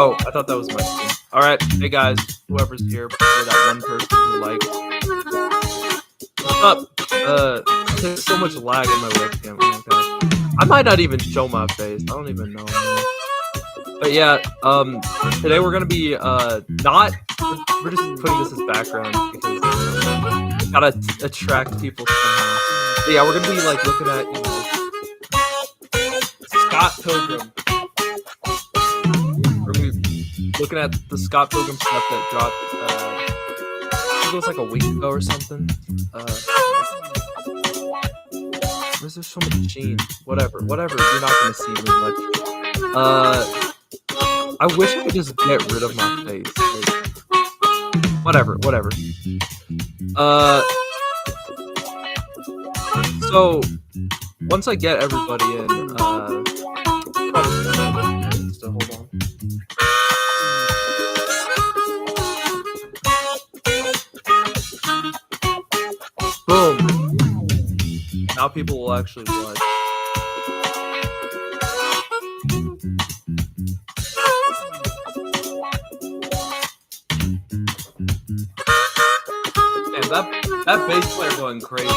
Oh, I thought that was my screen. All right, hey guys, whoever's here, for that one person who what's up? There's so much lag in my webcam. Oh my god, I might not even show my face. I don't even know. But yeah, today we're gonna be not. We're just putting this as background because gotta attract people somehow. But yeah, we're gonna be like looking at Scott Pilgrim. We're gonna be looking at the Scott Pilgrim stuff that dropped. I think it was like a week ago or something. Where's there so much sheen? Whatever. You're not gonna see me much. I wish I could just get rid of my face. Like, whatever. So once I get everybody in, so hold on. Boom. Now people will actually watch. Damn, that bass player going crazy.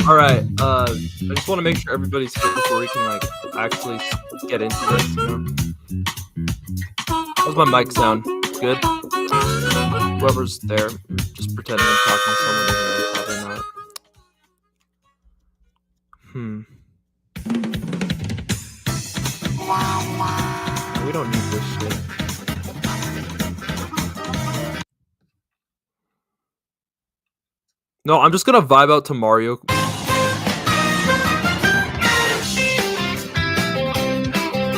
All right. I just want to make sure everybody's here before we can like actually get into this. You know? How's my mic sound? Good. Whoever's there, just pretending I'm talking to someone, even though probably not. We don't need this shit. No, I'm just gonna vibe out to Mario.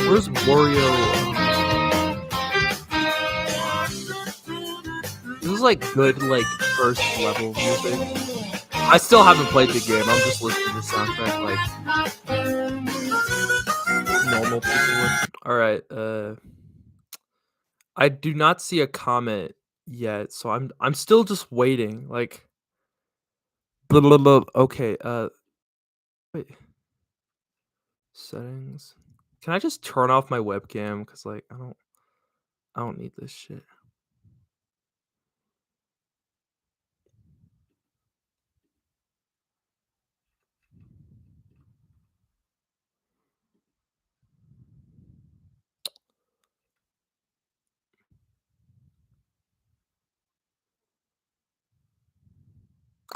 Where's Wario? This is like good, like first level music. I still haven't played the game. I'm just listening to the soundtrack like normal people would. All right. I do not see a comment yet, so I'm still just waiting. Like, blah, blah, blah. Okay. Wait. Settings. Can I just turn off my webcam? Cause like I don't need this shit.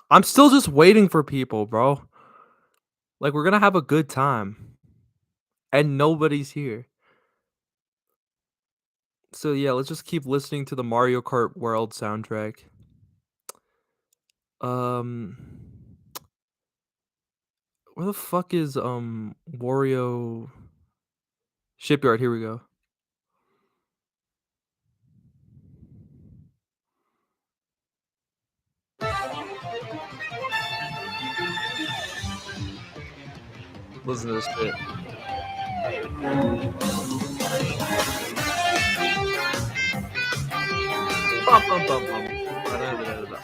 I'm still just waiting for people, bro. Like we're gonna have a good time. And nobody's here. So yeah, let's just keep listening to the Mario Kart World soundtrack. Where the fuck is Wario Shipyard? Here we go. Listen to this shit. Bum, bum, bum, bum.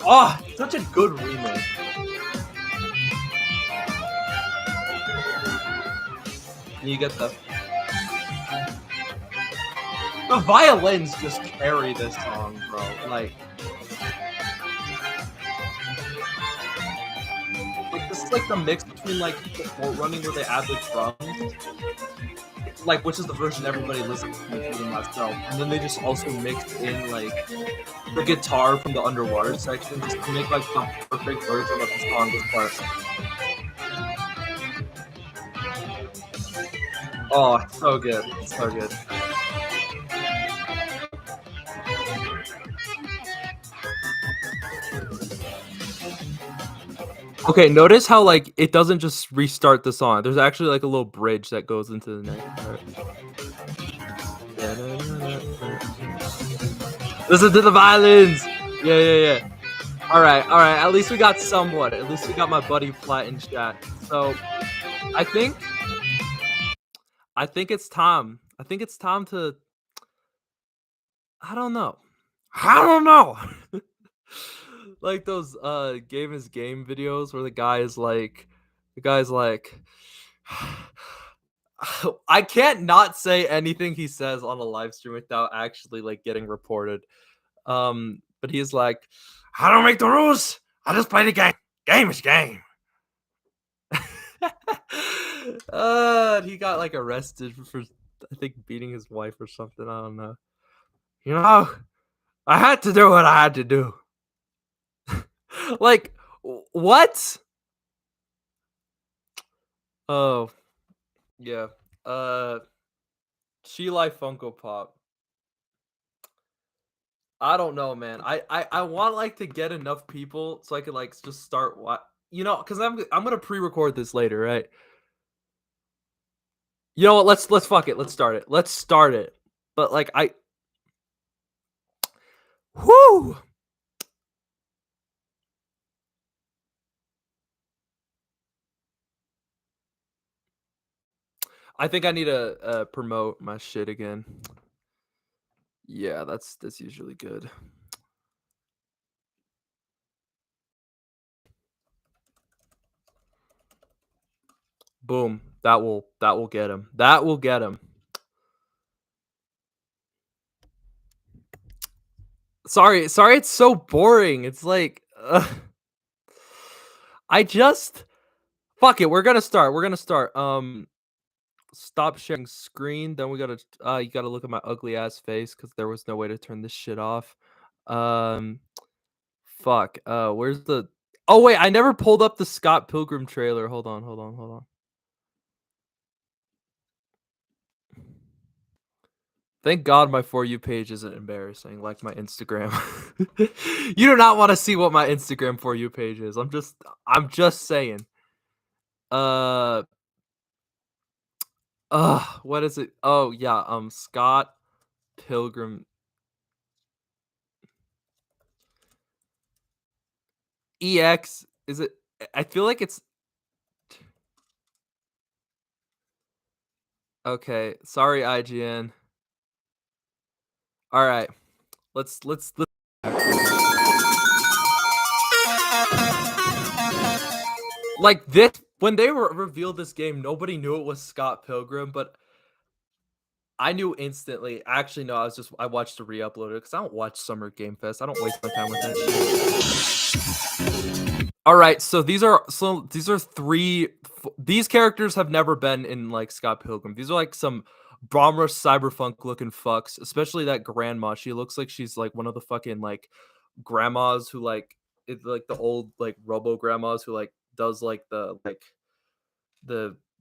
Oh, such a good remake. You get the violins just carry this song, bro. Like this is like the mix between like the Fort Running where they add the drums, like which is the version everybody listens to, including myself, and then they just also mix in like the guitar from the underwater section just to make like the perfect version of the strongest part. Oh, so good, so good. Okay, notice how like it doesn't just restart the song. There's actually like a little bridge that goes into the next part. Listen to the violins. Yeah. All right. At least we got somewhat. At least we got my buddy Flat in chat. So I think it's time. I think it's time to. I don't know. Like those game is game videos where the guy's like I can't not say anything he says on a live stream without actually like getting reported. But he's like, I don't make the rules. I just play the game. Game is game. He got like arrested for I think beating his wife or something. I don't know. You know, I had to do what I had to do. Like what? Oh yeah. Uh, She Life Funko Pop. I don't know, man. I want like to get enough people so I could like just start what because I'm gonna pre-record this later, right? You know what? Let's fuck it. Let's start it. Let's start it. But like whoo. I think I need to promote my shit again. Yeah, that's usually good. Boom. That will get him. That will get him. Sorry, it's so boring. It's like I just fuck it. We're gonna start. We're gonna start. Stop sharing screen. Then we gotta you gotta look at my ugly ass face because there was no way to turn this shit off. Um fuck. Where's the Oh wait, I never pulled up the Scott Pilgrim trailer. Hold on, hold on, hold on. Thank God my For You page isn't embarrassing like my Instagram. You do not want to see what my Instagram For You page is. I'm just saying. Uh what is it? Oh yeah, Scott Pilgrim EX is it I feel like it's okay. Sorry IGN. All right. Let's like this when they revealed this game, nobody knew it was Scott Pilgrim, but I knew instantly. Actually, no, I watched the re-upload it because I don't watch Summer Game Fest. I don't waste my time with that shit. All right, so these are these characters have never been in like Scott Pilgrim. These are like some bomber cyberpunk looking fucks, especially that grandma. She looks like she's like one of the fucking like grandmas who like like the old like robo grandmas who like does like the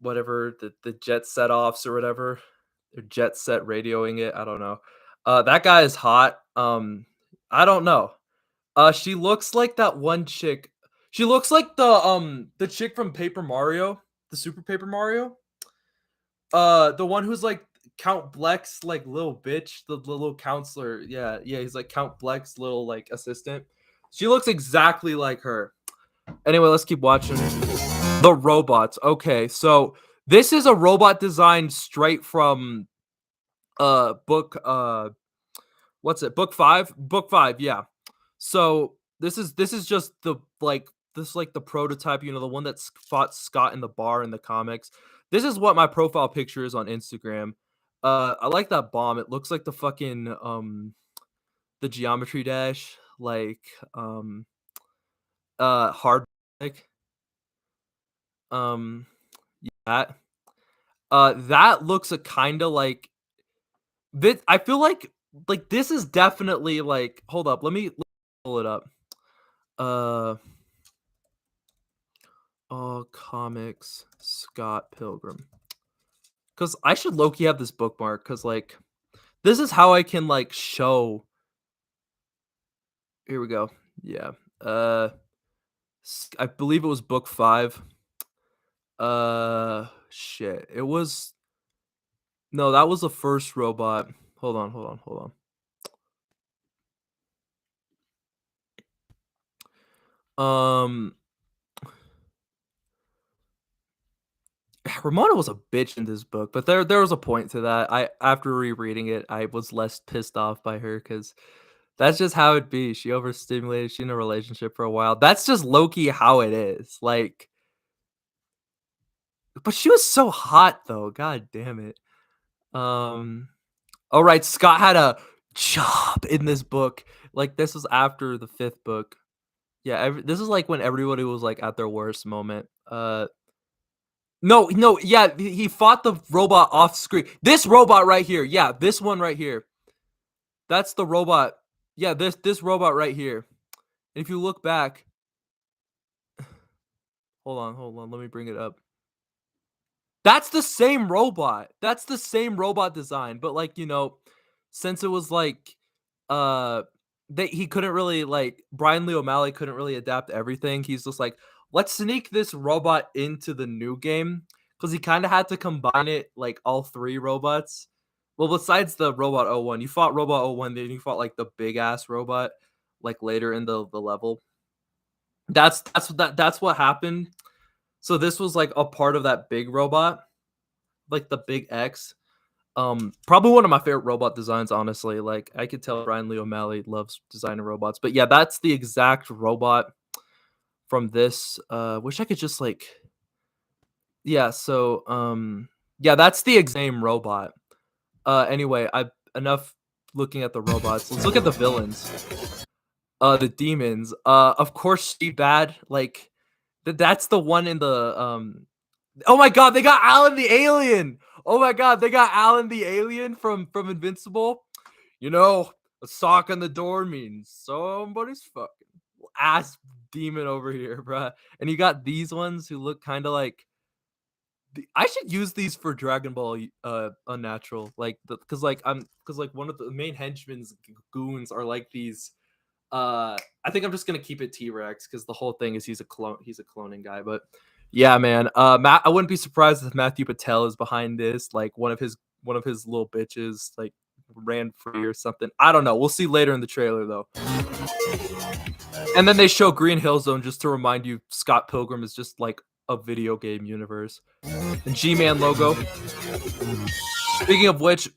whatever the jet set offs or whatever. Or jet set radioing it. I don't know. That guy is hot. I don't know. She looks like that one chick. She looks like the chick from Paper Mario, the Super Paper Mario. The one who's like Count Bleck's like little bitch, the little counselor. Yeah, yeah, he's like Count Bleck's little like assistant. She looks exactly like her. Anyway, let's keep watching. The robots. Okay, so this is a robot designed straight from book what's it? Book 5? Book 5, yeah. So this is just the like this like the prototype, the one that fought Scott in the bar in the comics. This is what my profile picture is on Instagram. I like that bomb. It looks like the fucking the geometry dash, like hard like um that that looks a kind of like this. I feel like this is definitely like hold up, let me pull it up. Uh Oh, comics, Scott Pilgrim. Because I should low-key have this bookmark. Because like, this is how I can, like, show here we go. Yeah. Uh, I believe it was book 5. Shit. It was no, that was the first robot. Hold on, hold on, hold on. Ramona was a bitch in this book, but there was a point to that. I after rereading it, I was less pissed off by her because that's just how it be. She overstimulated. She in a relationship for a while. That's just low key how it is. Like But she was so hot though, god damn it. Um, alright, Scott had a job in this book. Like, this was after the 5th book. Yeah, this is, like, when everybody was, like, at their worst moment. No, no, yeah, he fought the robot off screen. This robot right here, yeah, this one right here. That's the robot. Yeah, this robot right here. And if you look back, hold on, let me bring it up. That's the same robot. That's the same robot design, but, like, since it was, like, uh, he couldn't really, like Brian Lee O'Malley couldn't really adapt everything, he's just like, "Let's sneak this robot into the new game," because he kinda had to combine it, like, all 3 robots. Well, besides the Robot O1, you fought Robot O1, then you fought, like, the big ass robot, like, later in the level. That's what happened. So this was, like, a part of that big robot, like the big X. Probably one of my favorite robot designs, honestly. Like, I could tell Brian Lee O'Malley loves designing robots. But yeah, that's the exact robot from this. Wish I could just like yeah, so yeah, that's the same robot. Anyway, I enough looking at the robots. Let's look at the villains. The demons. Of course she bad. Like that's the one in the oh my god, they got Alan the Alien! Oh my god, they got Alan the Alien from Invincible. You know, a sock on the door means somebody's fucking ass demon over here, bruh. And you got these ones who look kind of like I should use these for Dragon Ball Unnatural, like because like one of the main henchmen's goons are like these I think I'm just gonna keep it T-Rex because the whole thing is he's a cloning guy. But yeah, man. Matt, I wouldn't be surprised if Matthew Patel is behind this. Like one of his little bitches like ran free or something. I don't know. We'll see later in the trailer though. And then they show Green Hill Zone just to remind you Scott Pilgrim is just like a video game universe. And G-Man logo. Speaking of which,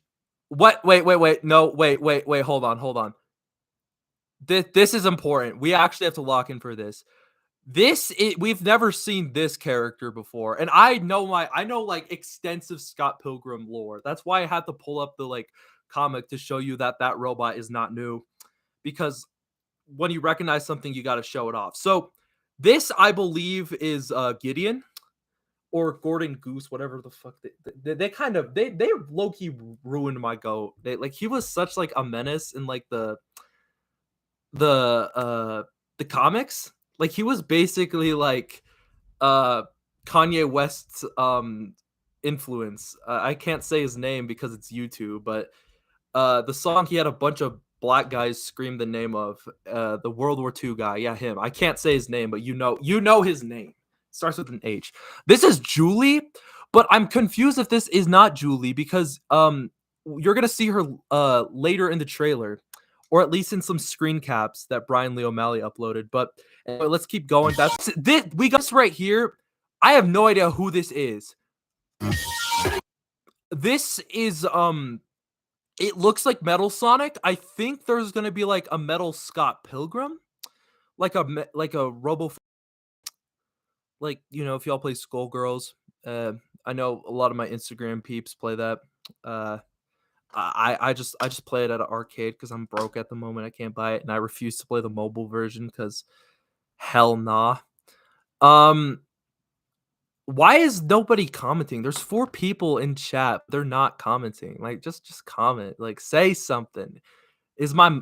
what? Wait. No, wait. Hold on. This is important. We actually have to lock in for this. We've never seen this character before, and I know like extensive Scott Pilgrim lore. That's why I had to pull up the like comic to show you that that robot is not new, because when you recognize something, you got to show it off. So this, I believe, is Gideon or Gordon Goose, whatever the fuck they kind of they low key ruined my goat. Like he was such like a menace in like the uh the comics. Like he was basically like uh Kanye West's influence. I can't say his name because it's YouTube, but the song he had a bunch of black guys scream the name of the World War II guy. Yeah, him. I can't say his name, but you know his name. Starts with an H. This is Julie, but I'm confused if this is not Julie because you're gonna see her later in the trailer, or at least in some screen caps that Brian Lee O'Malley uploaded. But anyway, let's keep going. That's this. We got this right here. I have no idea who this is. This is it looks like Metal Sonic. I think there's gonna be like a Metal Scott Pilgrim, like a Robo, like if y'all play Skullgirls. I know a lot of my Instagram peeps play that. Uh, I just play it at an arcade because I'm broke at the moment. I can't buy it, and I refuse to play the mobile version because hell nah. Um, why is nobody commenting? There's 4 people in chat. They're not commenting. Like just comment. Like say something. Is my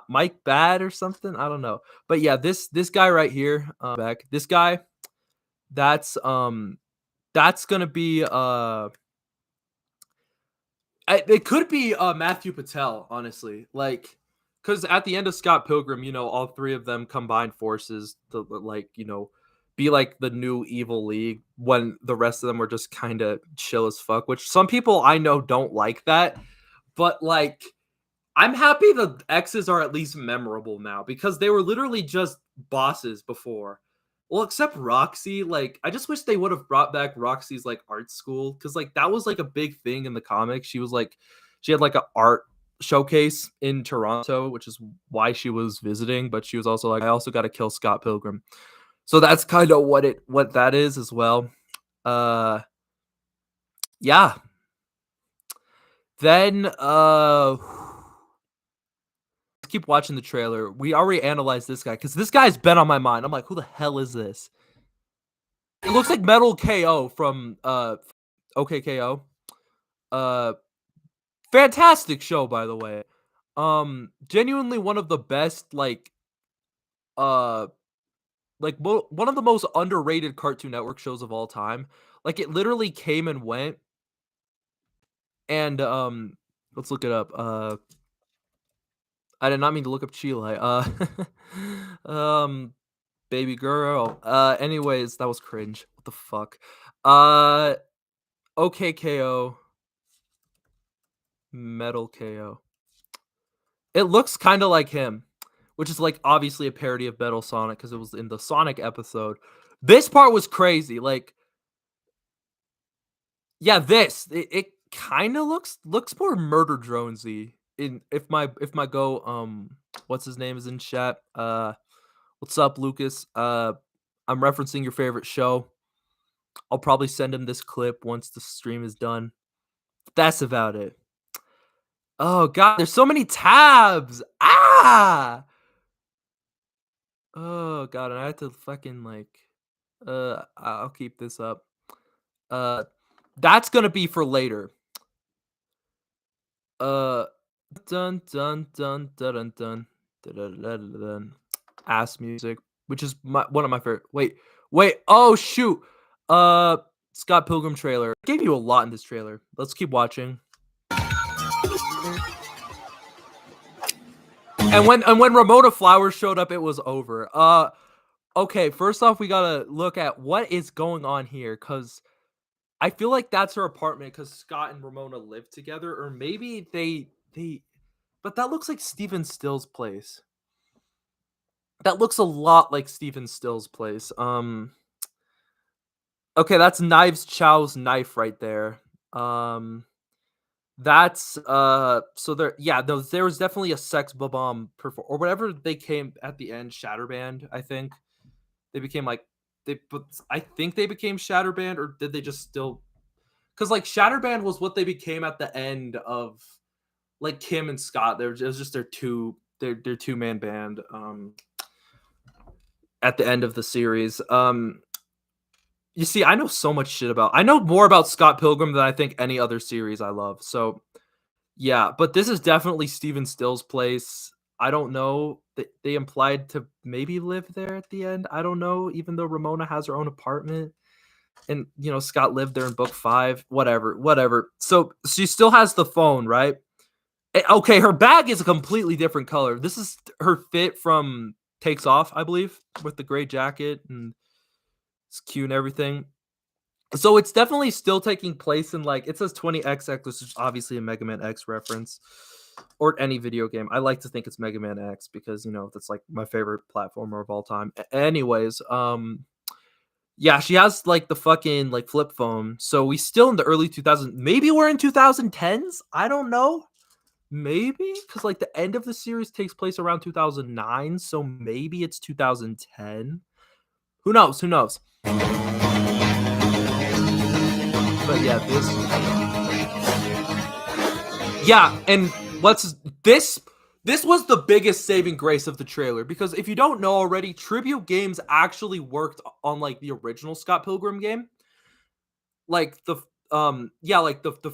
mic bad or something? I don't know. But yeah, this guy right here, back. This guy, that's gonna be it could be Matthew Patel, honestly. Like, because at the end of Scott Pilgrim, all 3 of them combined forces to like, be like the new evil league when the rest of them were just kind of chill as fuck, which some people I know don't like that. But like I'm happy the X's are at least memorable now because they were literally just bosses before. Well, except Roxy, like I just wish they would have brought back Roxy's like art school because like that was like a big thing in the comics. She had like an art showcase in Toronto, which is why she was visiting. But she was also like, I also got to kill Scott Pilgrim, so that's kind of what that is as well. Yeah. Then, let's keep watching the trailer. We already analyzed this guy because this guy's been on my mind. I'm like, who the hell is this? It looks like Metal KO from OKKO. Uh, Fantastic show, by the way. Genuinely one of the best, uh, one of the most underrated Cartoon Network shows of all time. Like it literally came and went, and let's look it up. I did not mean to look up Chile. Um, baby girl. Anyways, that was cringe. What the fuck? Uh, OKKO, Metal KO. It looks kind of like him, which is like obviously a parody of Metal Sonic because it was in the Sonic episode. This part was crazy. Like, yeah, it kind of looks more Murder Dronesy. In if my go what's his name is in chat. What's up, Lucas? I'm referencing your favorite show. I'll probably send him this clip once the stream is done. That's about it. Oh god, there's so many tabs. Ah! Oh god, and I have to fucking I'll keep this up. Uh that's gonna be for later. Uh dun dun dun dun dun dun dun dun dun dun. Ass music, which is one of my favorite. Wait, oh shoot. Uh Scott Pilgrim trailer. I gave you a lot in this trailer. Let's keep watching. And when Ramona Flowers showed up, it was over. Okay, first off, we gotta look at what is going on here, because I feel like that's her apartment because Scott and Ramona live together, or maybe they but that looks like Steven Still's place. That looks a lot like Steven Still's place. Okay, that's Knives Chow's knife right there. Um That's so there yeah, there was definitely a sex bomb or whatever they came at the end, Shatterband, I think. They became like but I think they became Shatterband, or did they just still, cuz like Shatterband was what they became at the end of like Kim and Scott. It was just their two-man band at the end of the series. You see, I know so much shit I know more about Scott Pilgrim than I think any other series I love. So yeah, but this is definitely Steven Still's place. I don't know. They implied to maybe live there at the end. I don't know, even though Ramona has her own apartment. And Scott lived there in book 5. Whatever. So she still has the phone, right? Okay, her bag is a completely different color. This is her fit from Takes Off, I believe, with the gray jacket, and it's cute and everything. So it's definitely still taking place in, like, it says 20XX, which is obviously a Mega Man X reference, or any video game. I like to think it's Mega Man X because that's like my favorite platformer of all time. Anyways, yeah, she has like the fucking like flip phone. So we still in the early 2000s. Maybe we're in 2010s. I don't know. Maybe because like the end of the series takes place around 2009. So maybe it's 2010. Who knows? Who knows? But yeah, and what's this? This was the biggest saving grace of the trailer, because if you don't know already, Tribute Games actually worked on like the original Scott Pilgrim game, like the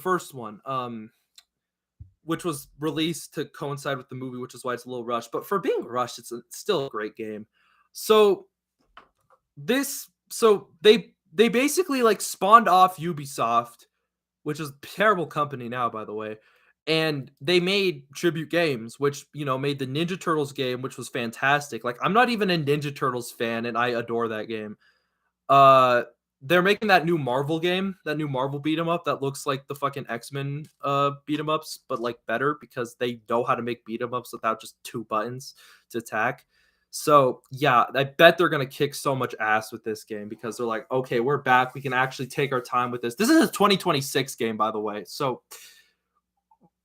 first one, which was released to coincide with the movie, which is why it's a little rushed. But for being rushed, it's still a great game. So they basically like spawned off Ubisoft, which is a terrible company now, by the way. And they made Tribute Games, which, made the Ninja Turtles game, which was fantastic. Like, I'm not even a Ninja Turtles fan, and I adore that game. They're making that new Marvel game, that new Marvel beat 'em up that looks like the fucking X-Men beat 'em ups, but like better because they know how to make beat 'em ups without just 2 buttons to attack. So yeah, I bet they're gonna kick so much ass with this game because they're like, okay, we're back. We can actually take our time with this. This is a 2026 game, by the way. So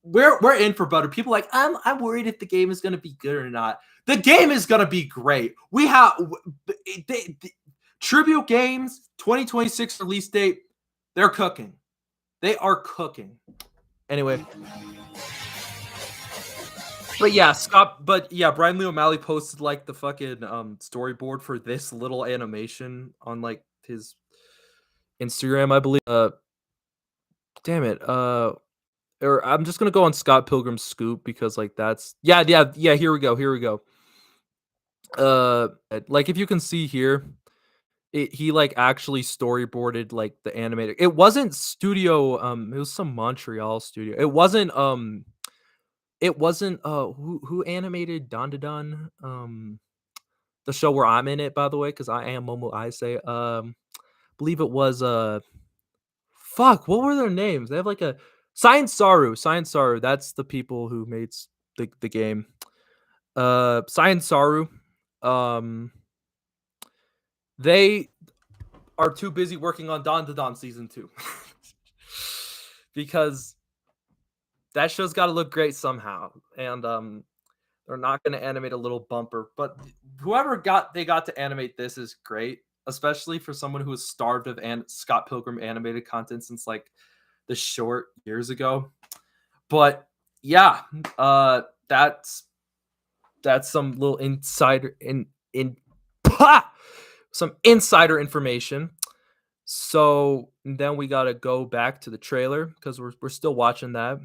we're in for butter. People like, I'm worried if the game is gonna be good or not. The game is gonna be great. We have Tribute Games 2026 release date. They're cooking. They are cooking. Anyway. But yeah, Brian Lee O'Malley posted like the fucking storyboard for this little animation on like his Instagram, I believe. Damn it. Or I'm just gonna go on Scott Pilgrim's scoop because like that's yeah. Here we go. Here we go. Like if you can see here, he like actually storyboarded like the animated. It wasn't studio. It was some Montreal studio. It wasn't who animated Don Da Don? The show where I'm in it, by the way, because I am Momo Aisei. Believe it was fuck, what were their names? They have like a Science Saru. Science Saru. That's the people who made the game. Science Saru. Um, they are too busy working on Don Da Don season 2 because that show's got to look great somehow, and they're not going to animate a little bumper. But whoever got to animate this is great, especially for someone who was starved of Scott Pilgrim animated content since like the short years ago. But yeah, that's some little insider some insider information. So then we got to go back to the trailer because we're still watching that.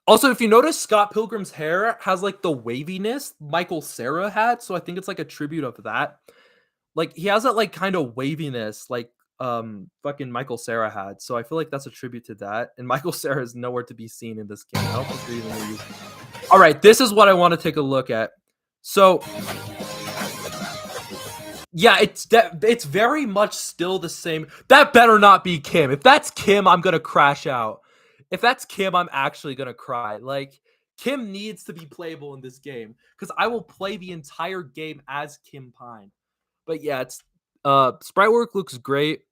Also, if you notice, Scott Pilgrim's hair has like the waviness Michael Cera had, so I think it's like a tribute of that. Like he has that like kind of waviness like fucking Michael Cera had. So I feel like that's a tribute to that. And Michael Cera is nowhere to be seen in this game. I don't think they're even using. All right, this is what I want to take a look at. So yeah, it's very much still the same. That better not be Kim. If that's Kim, I'm gonna crash out. If that's Kim, I'm actually gonna cry. Like Kim needs to be playable in this game because I will play the entire game as Kim Pine. But yeah, it's sprite work looks great.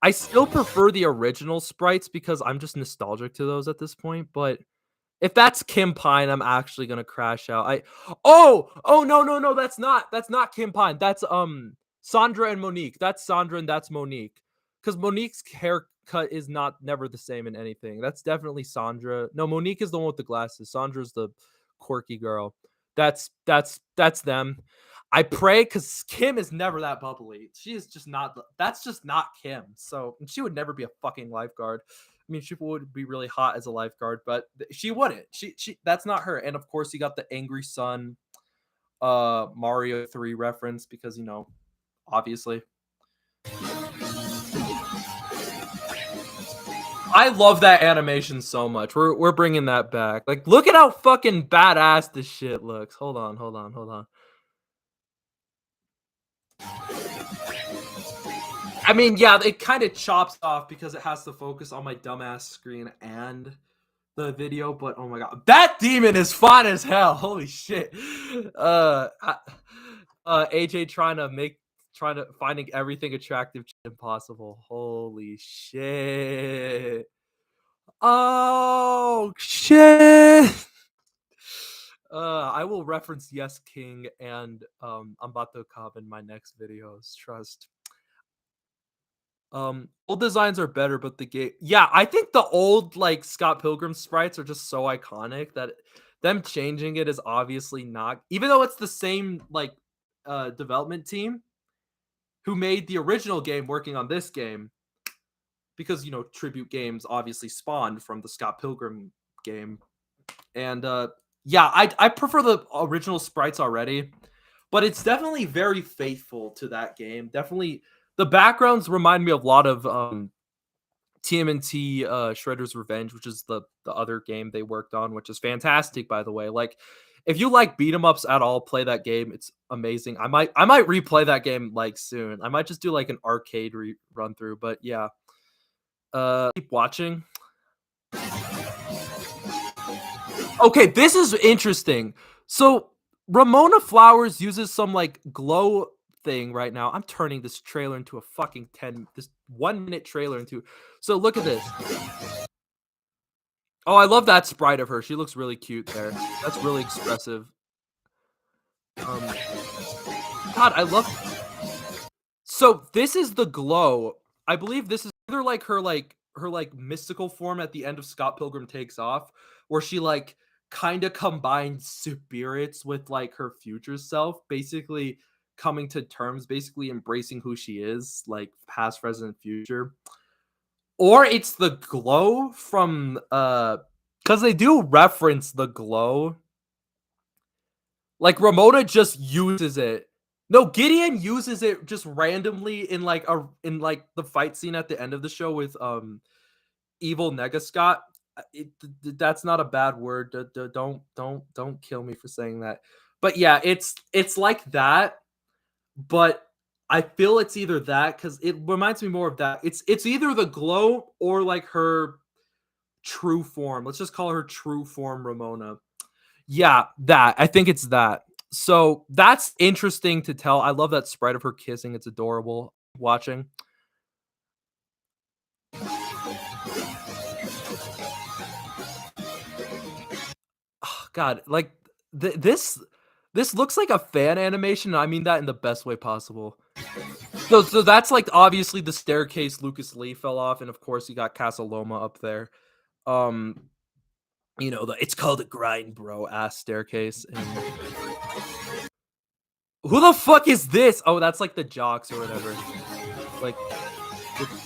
I still prefer the original sprites because I'm just nostalgic to those at this point. But if that's Kim Pine, I'm actually gonna crash out. Oh no, that's not Kim Pine. That's Sandra and Monique. That's Sandra and that's Monique. Because Monique's haircut is never the same in anything. That's definitely Sandra. No, Monique is the one with the glasses. Sandra's the quirky girl. That's them. I pray because Kim is never that bubbly. She is just not. That's just not Kim. So she would never be a fucking lifeguard. I mean, she would be really hot as a lifeguard, but she wouldn't. She that's not her. And of course, you got the Angry Sun, Mario 3 reference because obviously. I love that animation so much. We're bringing that back. Like, look at how fucking badass this shit looks. Hold on. I mean, yeah, it kind of chops off because it has to focus on my dumbass screen and the video, but oh my god, that demon is fun as hell. Holy shit. AJ trying to finding everything attractive impossible. Holy shit. Oh shit. I will reference Yes King and Ambato Cobb in my next videos. Trust. Old designs are better, but the game, yeah, I think the old like Scott Pilgrim sprites are just so iconic that them changing it is obviously not, even though it's the same like development team who made the original game working on this game, because tribute games obviously spawned from the Scott Pilgrim game. And yeah, I prefer the original sprites already, but it's definitely very faithful to that game. Definitely the backgrounds remind me of a lot of TMNT Shredder's Revenge, which is the other game they worked on, which is fantastic, by the way. Like, if you like beat 'em ups at all, play that game. It's amazing. I might replay that game like soon. I might just do like an arcade run through. But yeah, keep watching. Okay, this is interesting. So Ramona Flowers uses some like glow thing right now. I'm turning this trailer into a fucking this 1 minute trailer into. So look at this. Oh, I love that sprite of her. She looks really cute there. That's really expressive. God, I love. So this is the glow. I believe this is either like her like mystical form at the end of Scott Pilgrim Takes Off, where she like kind of combines spirits with like her future self, basically coming to terms, basically embracing who she is, like past, present, future. Or it's the glow from because they do reference the glow. Like Ramona just uses it. No, Gideon uses it just randomly in like the fight scene at the end of the show with evil Nega Scott. That's not a bad word. Don't kill me for saying that. But yeah, it's like that. But I feel it's either that because it reminds me more of that. It's either the glow or like her true form. Let's just call her true form Ramona. Yeah, that. I think it's that. So that's interesting to tell. I love that sprite of her kissing. It's adorable watching. Oh, God, like this looks like a fan animation. And I mean that in the best way possible. So that's like obviously the staircase Lucas Lee fell off, and of course you got Casa Loma up there. Um, it's called a grind, bro. Ass staircase. And who the fuck is this? Oh, that's like the jocks or whatever. Like,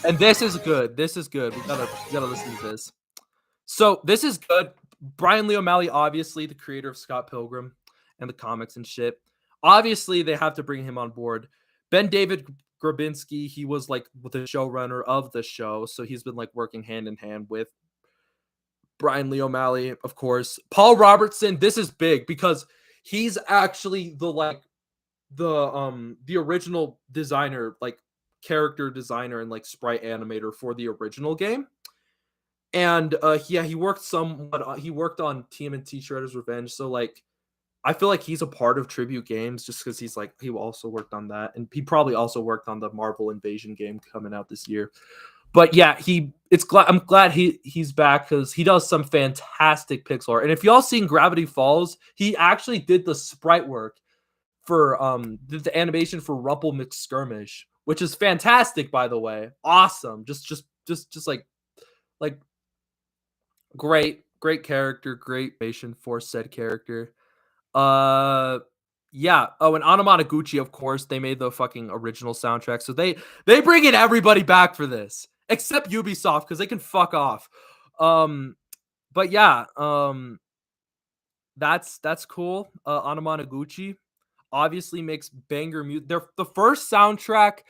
and this is good. This is good. We gotta listen to this. So this is good. Brian Lee O'Malley, obviously the creator of Scott Pilgrim and the comics and shit. Obviously, they have to bring him on board. Ben David Grabinski, he was like the showrunner of the show, so he's been like working hand in hand with Brian Lee O'Malley, of course. Paul Robertson, this is big because he's actually the original designer, like character designer and like sprite animator for the original game. And yeah, he worked he worked on TMNT Shredder's Revenge. So like I feel like he's a part of Tribute Games just because he also worked on that. And he probably also worked on the Marvel Invasion game coming out this year. But yeah, I'm glad he's back because he does some fantastic pixel art. And if y'all seen Gravity Falls, he actually did the sprite work for the animation for Rumple McSkirmish, which is fantastic, by the way. Awesome. Just like great character, great animation for said character. Yeah. Oh, and Anamanaguchi, of course, they made the fucking original soundtrack. So they bring in everybody back for this, except Ubisoft, because they can fuck off. But yeah, that's cool. Anamanaguchi obviously makes banger music. The first soundtrack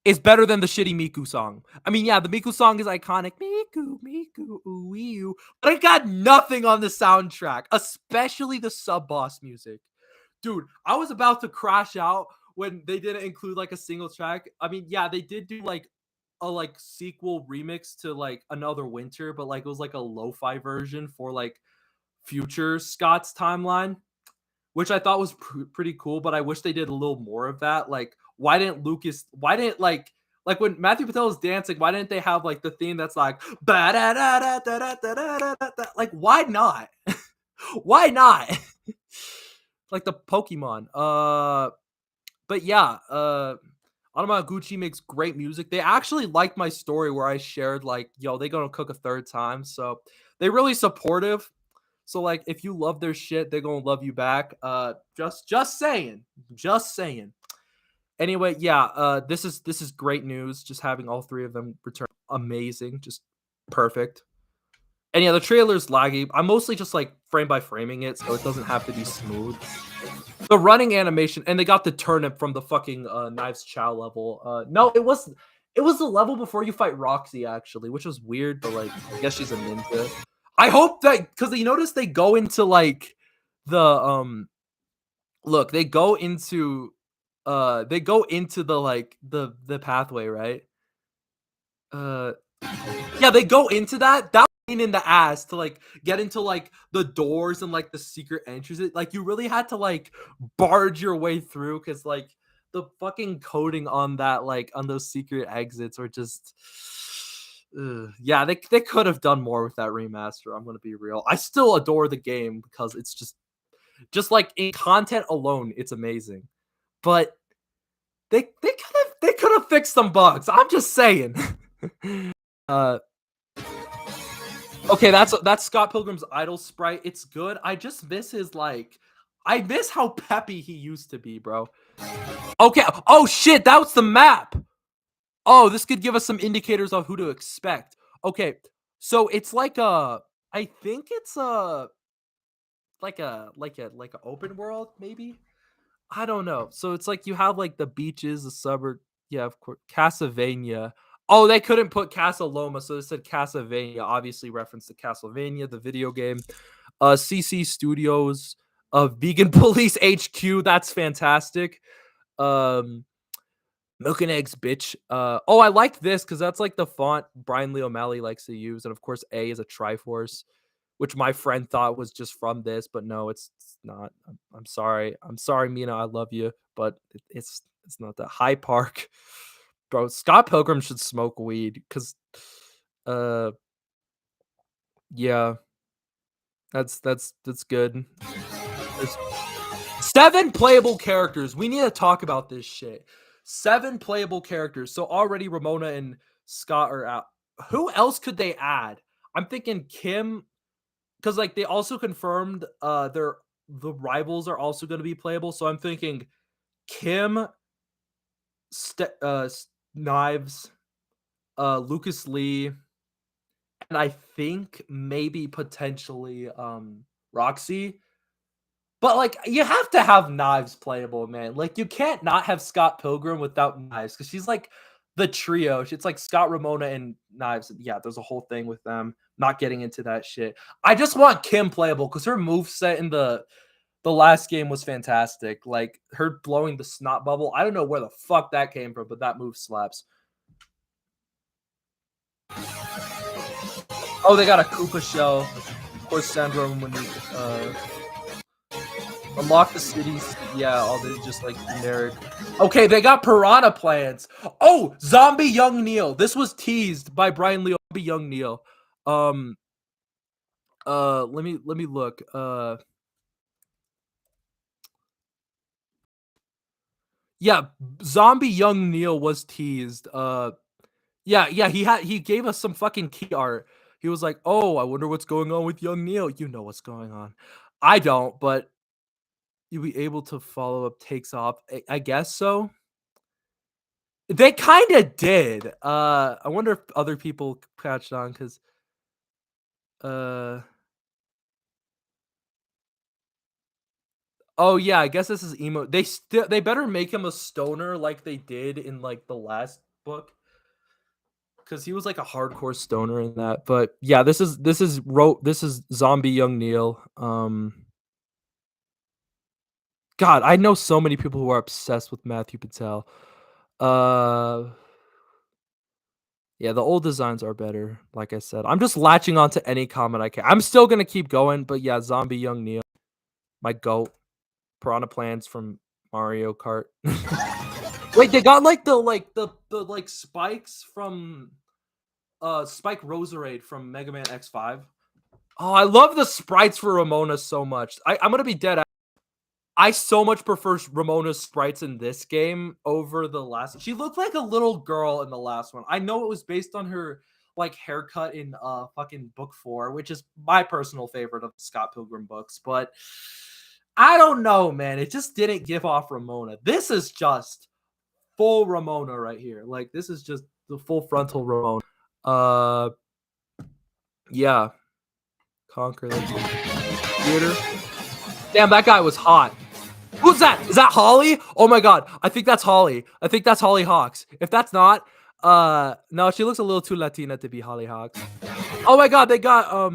is better than the shitty Miku song. I mean, yeah, the Miku song is iconic. Miku, ooh, you. But it got nothing on the soundtrack, especially the sub boss music. Dude, I was about to crash out when they didn't include like a single track. I mean, yeah, they did do like a like sequel remix to like Another Winter, but like it was like a lo-fi version for like future Scott's timeline, which I thought was pretty cool, but I wish they did a little more of that. Like, why didn't like when Matthew Patel is dancing, why didn't they have like the theme that's like like why not? Why not? Like the Pokemon. But yeah, Anamaguchi makes great music. They actually liked my story where I shared like, yo, they gonna cook a third time. So they really supportive. So like if you love their shit, they're gonna love you back. Just saying. Just saying. Anyway, yeah, this is great news. Just having all three of them return. Amazing. Just perfect. And yeah, the trailer's laggy. I'm mostly just like frame by framing it, so it doesn't have to be smooth. The running animation, and they got the turnip from the fucking Knives Chow level. No, it was the level before you fight Roxy actually, which was weird, but like I guess she's a ninja. I hope that because you notice they go into like the look, they go into the like the pathway, right? Uh yeah, they go into that pain in the ass to like get into like the doors and like the secret entrances. Like you really had to like barge your way through because like the fucking coding on that like on those secret exits are just yeah, they could have done more with that remaster. I'm gonna be real. I still adore the game because it's just like in content alone, it's amazing. But They could have fixed some bugs. I'm just saying. uh, okay, that's Scott Pilgrim's idol sprite. It's good. I just miss his like. I miss how peppy he used to be, bro. Okay. Oh shit, that was the map. Oh, this could give us some indicators of who to expect. Okay, so it's like a. I think it's a like a open world maybe. I don't know. So it's like you have like the beaches, the suburb. Yeah, of course, Castlevania. Oh, they couldn't put Casa Loma, so they said Castlevania. Obviously, reference to Castlevania, the video game. CC Studios, Vegan Police HQ. That's fantastic. Um, Milk and Eggs, bitch. Oh, I like this because that's like the font Brian Lee O'Malley likes to use, and of course, A is a Triforce, which my friend thought was just from this, but no, it's not. I'm sorry. I'm sorry, Mina. I love you, but it's not that. High Park, bro. Scott Pilgrim should smoke weed because, uh, yeah, that's good. There's 7 playable characters. We need to talk about this shit. 7 playable characters. So already Ramona and Scott are out. Who else could they add? I'm thinking Kim, because like they also confirmed the rivals are also going to be playable. So I'm thinking Kim, Knives, Lucas Lee, and I think maybe potentially Roxy. But like you have to have Knives playable, man. Like you can't not have Scott Pilgrim without Knives because she's like the trio. It's like Scott, Ramona, and Knives. Yeah, there's a whole thing with them. Not getting into that shit. I just want Kim playable because her move set in the last game was fantastic. Like her blowing the snot bubble. I don't know where the fuck that came from, but that move slaps. Oh, they got a Koopa shell. Of course, Sandra when you unlock the cities. Yeah, all this just like generic. Okay, they got piranha plants. Oh, zombie young Neil. This was teased by Brian Lee. Zombie young Neil. Um. Let me look. Yeah, zombie young Neil was teased. Yeah. He gave us some fucking key art. He was like, "Oh, I wonder what's going on with young Neil." You know what's going on. I don't, but you'll be able to follow up takes off. I guess so. They kind of did. I wonder if other people catched on because uh oh yeah, I guess this is emo. They better make him a stoner like they did in like the last book because he was like a hardcore stoner in that. But yeah, this is zombie young Neil. God, I know so many people who are obsessed with Matthew Patel. Uh Yeah, the old designs are better, like I said. I'm just latching on to any comment I can. I'm still gonna keep going, but yeah, Zombie Young Neil, my goat. Piranha Plants from Mario Kart. Wait, they got like the spikes from Spike Roserade from Mega Man X5. Oh, I love the sprites for Ramona so much. I'm gonna be dead. I so much prefer Ramona's sprites in this game over the last. She looked like a little girl in the last one. I know it was based on her like haircut in fucking book 4, which is my personal favorite of the Scott Pilgrim books, but I don't know, man. It just didn't give off Ramona. This is just full Ramona right here. Like this is just the full frontal Ramona. Uh yeah. Conquer the theater. Damn, that guy was hot. Who's that? Is that Holly? Oh my god. I think that's Holly. I think that's Holly Hawks. If that's not, no, she looks a little too Latina to be Holly Hawks. Oh my god, they got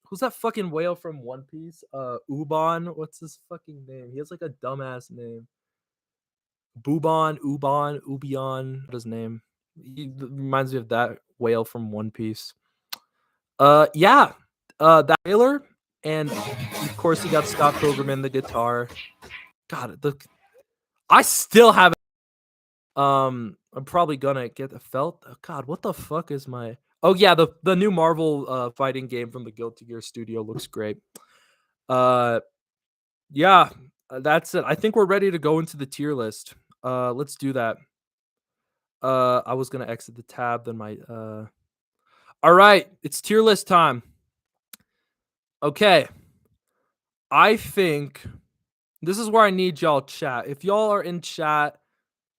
who's that fucking whale from One Piece? Uban. What's his fucking name? He has like a dumbass name. Ubion. What his name? He reminds me of that whale from One Piece. Yeah. That whaler, and of course he got Scott Pilgrim in the guitar. God, I still haven't. I'm probably gonna get the felt. Oh, God, what the fuck is my? Oh yeah, the new Marvel fighting game from the Guilty Gear studio looks great. Uh, yeah, that's it. I think we're ready to go into the tier list. Let's do that. I was gonna exit the tab, then my all right, it's tier list time. Okay, I think this is where I need y'all chat. If y'all are in chat,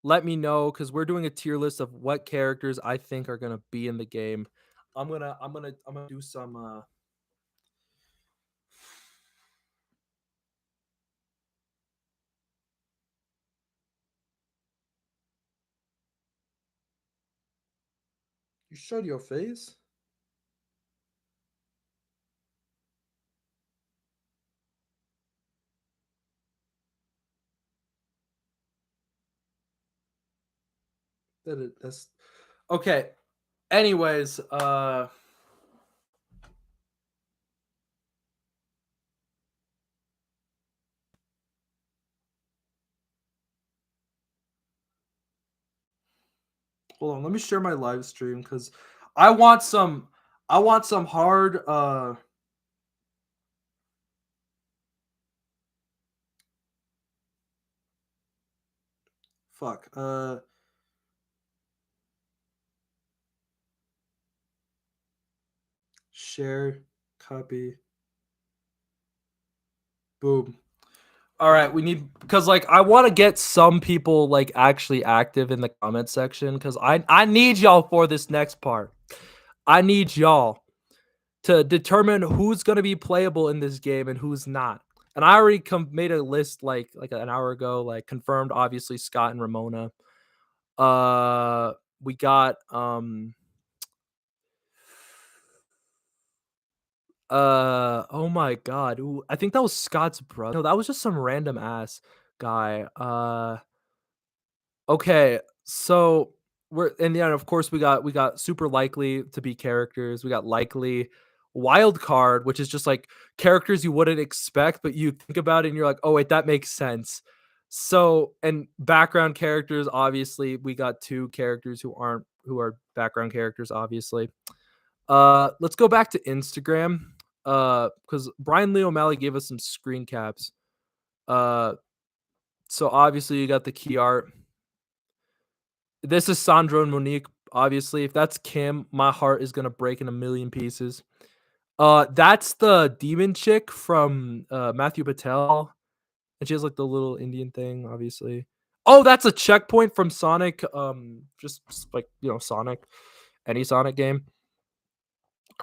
let me know because we're doing a tier list of what characters I think are gonna be in the game. I'm gonna do some You showed your face? That's okay. Anyways, hold on, let me share my live stream because I want some I want some hard fuck. Share, copy, boom. All right, we need because like I want to get some people like actually active in the comment section because I need y'all for this next part. I need y'all to determine who's gonna be playable in this game and who's not. And I already made a list like an hour ago, like confirmed. Obviously, Scott and Ramona. We got oh my god. Ooh, I think that was Scott's brother. No, that was just some random ass guy. Okay, so we're in the end. Of course, we got super likely to be characters. We got likely wild card, which is just like characters you wouldn't expect, but you think about it and you're like, oh wait, that makes sense. So and background characters, obviously, we got two characters who are background characters, obviously. Let's go back to Instagram. Because Brian Lee O'Malley gave us some screen caps. Uh, so obviously you got the key art. This is Sandro and Monique. Obviously, if that's Kim, my heart is gonna break in a million pieces. That's the demon chick from Matthew Patel, and she has like the little Indian thing, obviously. Oh, that's a checkpoint from Sonic. Just like Sonic, any Sonic game.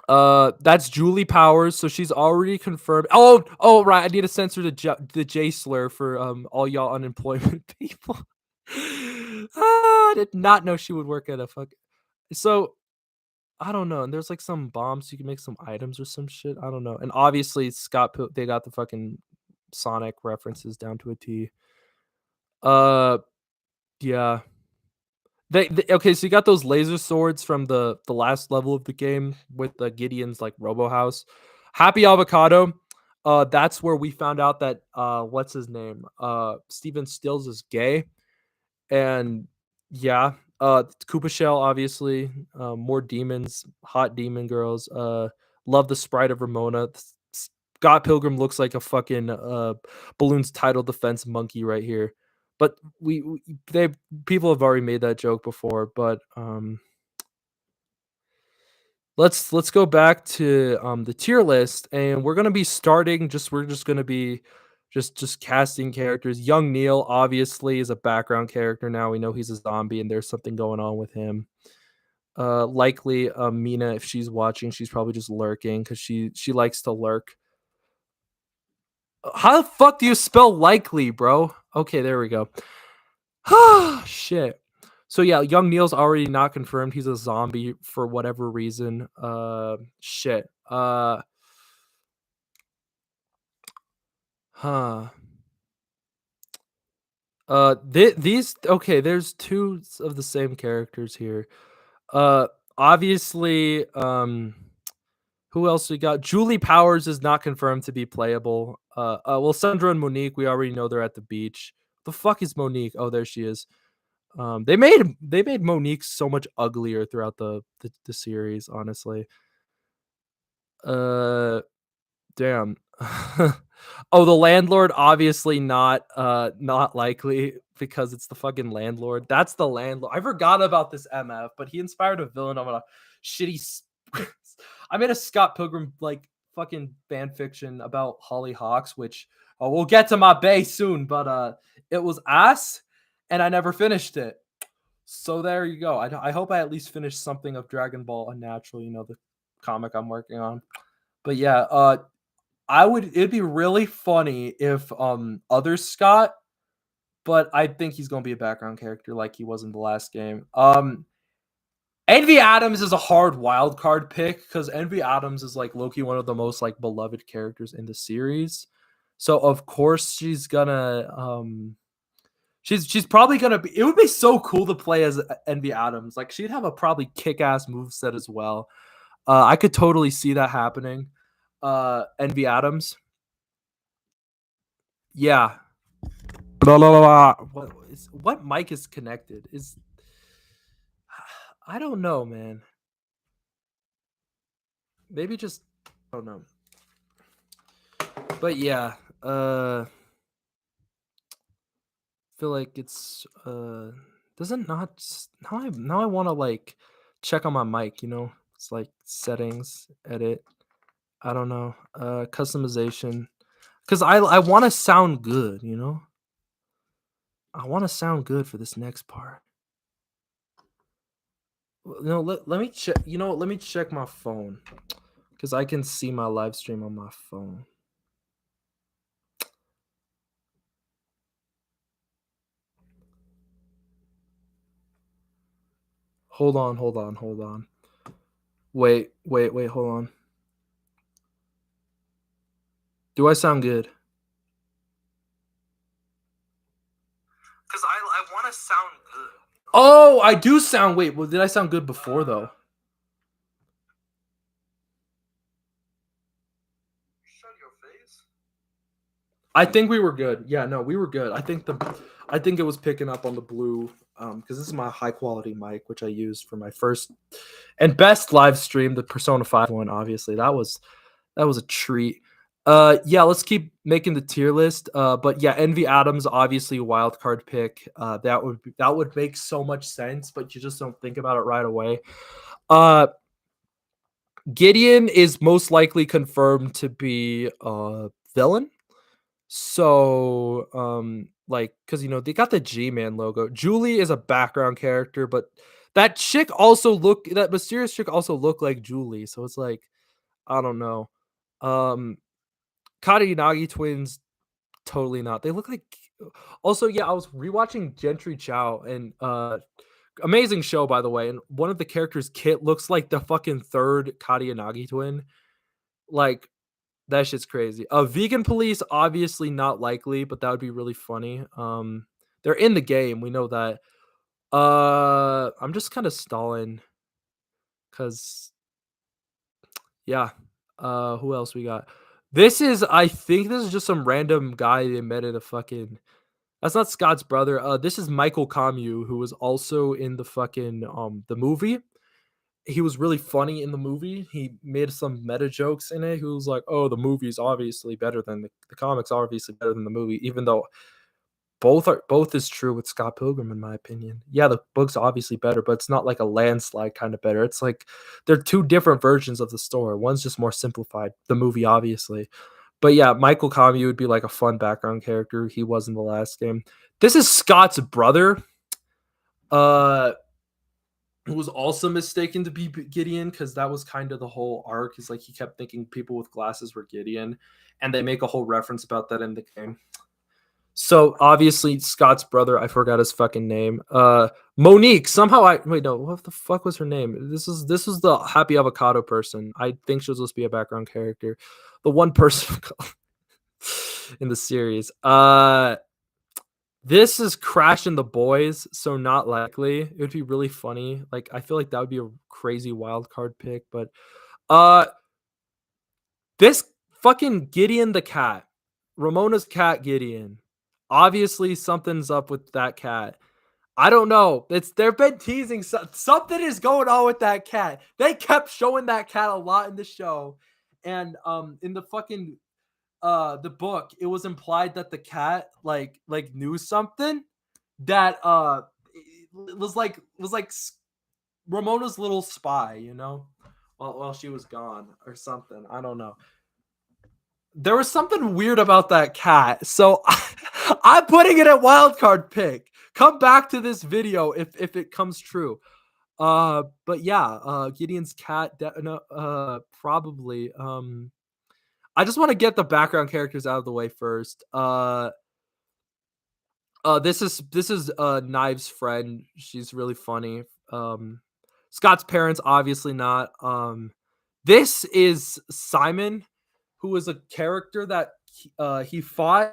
That's Julie Powers, so she's already confirmed. Oh, right. I need to censor the J slur for all y'all unemployment people. I did not know she would work at a fuck. So I don't know. And there's like some bombs so you can make some items or some shit. I don't know. And obviously they got the fucking Sonic references down to a T. Uh, yeah. Okay, so you got those laser swords from the last level of the game with the Gideon's like Robo House. Happy Avocado. That's where we found out that what's his name? Steven Stills is gay. And yeah, Koopa Shell, obviously. More demons, hot demon girls. Love the sprite of Ramona. Scott Pilgrim looks like a fucking balloons title defense monkey right here. But they people have already made that joke before. But let's go back to the tier list, and we're gonna be starting. We're just gonna be just casting characters. Young Neil obviously is a background character now. We know he's a zombie, and there's something going on with him. Likely Mina, if she's watching, she's probably just lurking because she likes to lurk. How the fuck do you spell likely, bro? Okay, there we go. Shit. So yeah, young Neil's already not confirmed. He's a zombie for whatever reason. Shit. Huh. These okay. There's two of the same characters here. Obviously, who else we got? Julie Powers is not confirmed to be playable. Well, Sandra and Monique, we already know they're at the beach. The fuck is Monique? Oh, there she is. They made Monique so much uglier throughout the series, honestly. Uh, damn. Oh, the landlord, obviously not likely because it's the fucking landlord. That's the landlord. I forgot about this MF, but he inspired a villain of a shitty. I made a Scott Pilgrim like fucking fan fiction about Holly Hawks, which we'll get to my bay soon, but it was ass, and I never finished it. So there you go. I hope I at least finish something of Dragon Ball Unnatural, the comic I'm working on. But yeah, it'd be really funny if other Scott, but I think he's gonna be a background character like he was in the last game. Envy Adams is a hard wild card pick because Envy Adams is like Loki, one of the most like beloved characters in the series. So of course she's gonna she's probably gonna be. It would be so cool to play as Envy Adams. Like she'd have a probably kick ass moveset as well. I could totally see that happening. Envy Adams. Yeah. Blah, blah, blah, blah. What mic is connected? I don't know, man. Maybe just I don't know. But yeah, feel like it's doesn't not now I want to like check on my mic, It's like settings, edit. I don't know. Customization. Cuz I want to sound good. I want to sound good for this next part. No, let me check. Let me check my phone because I can see my live stream on my phone. Hold on, hold on, hold on. Wait, hold on. Do I sound good? Because I want to sound good. Oh, I do sound. Wait, well, did I sound good before though? Shut your face. I think we were good. Yeah, no, we were good. I think it was picking up on the blue because this is my high quality mic, which I used for my first and best live stream, the Persona 5 one. Obviously, that was a treat. Yeah, let's keep making the tier list. But yeah, Envy Adams obviously a wild card pick. That would make so much sense, but you just don't think about it right away. Gideon is most likely confirmed to be a villain. So, like, because they got the G-Man logo. Julie is a background character, but that mysterious chick also looked like Julie. So it's like, I don't know. Katayanagi twins, totally not. They look like. Also, yeah, I was rewatching Gentry Chow and amazing show by the way. And one of the characters, Kit, looks like the fucking third Katayanagi twin. Like that shit's crazy. Vegan police, obviously not likely, but that would be really funny. They're in the game, we know that. I'm just kind of stalling because yeah. Who else we got? I think this is just some random guy they met at a fucking. That's not Scott's brother. This is Michael Camus, who was also in the fucking the movie. He was really funny in the movie. He made some meta jokes in it. He was like, "Oh, the movie's obviously better than the comics. Are obviously better than the movie," even though both is true with Scott Pilgrim in my opinion. Yeah, the book's obviously better, but it's not like a landslide kind of better. It's like they're two different versions of the story. One's just more simplified. The movie, obviously. But yeah, Michael Camus would be like a fun background character. He was in the last game. This is Scott's brother. Who was also mistaken to be Gideon because that was kind of the whole arc. Is like he kept thinking people with glasses were Gideon, and they make a whole reference about that in the game. So obviously Scott's brother, I forgot his fucking name. Monique. Somehow what the fuck was her name? This was the happy avocado person. I think she was supposed to be a background character. The one person in the series. This is Crash and the Boys, so not likely. It would be really funny. Like I feel like that would be a crazy wild card pick, but this fucking Gideon the cat. Ramona's cat Gideon. Obviously something's up with that cat. I don't know. They've been teasing something is going on with that cat. They kept showing that cat a lot in the show. And in the fucking the book, it was implied that the cat like knew something that was like Ramona's little spy, while she was gone or something. I don't know. There was something weird about that cat. So I'm putting it at wildcard pick. Come back to this video if it comes true. But yeah, Gideon's cat no, probably. I just want to get the background characters out of the way first. This is Knives' friend. She's really funny. Scott's parents obviously not. This is Simon, who is a character that he fought.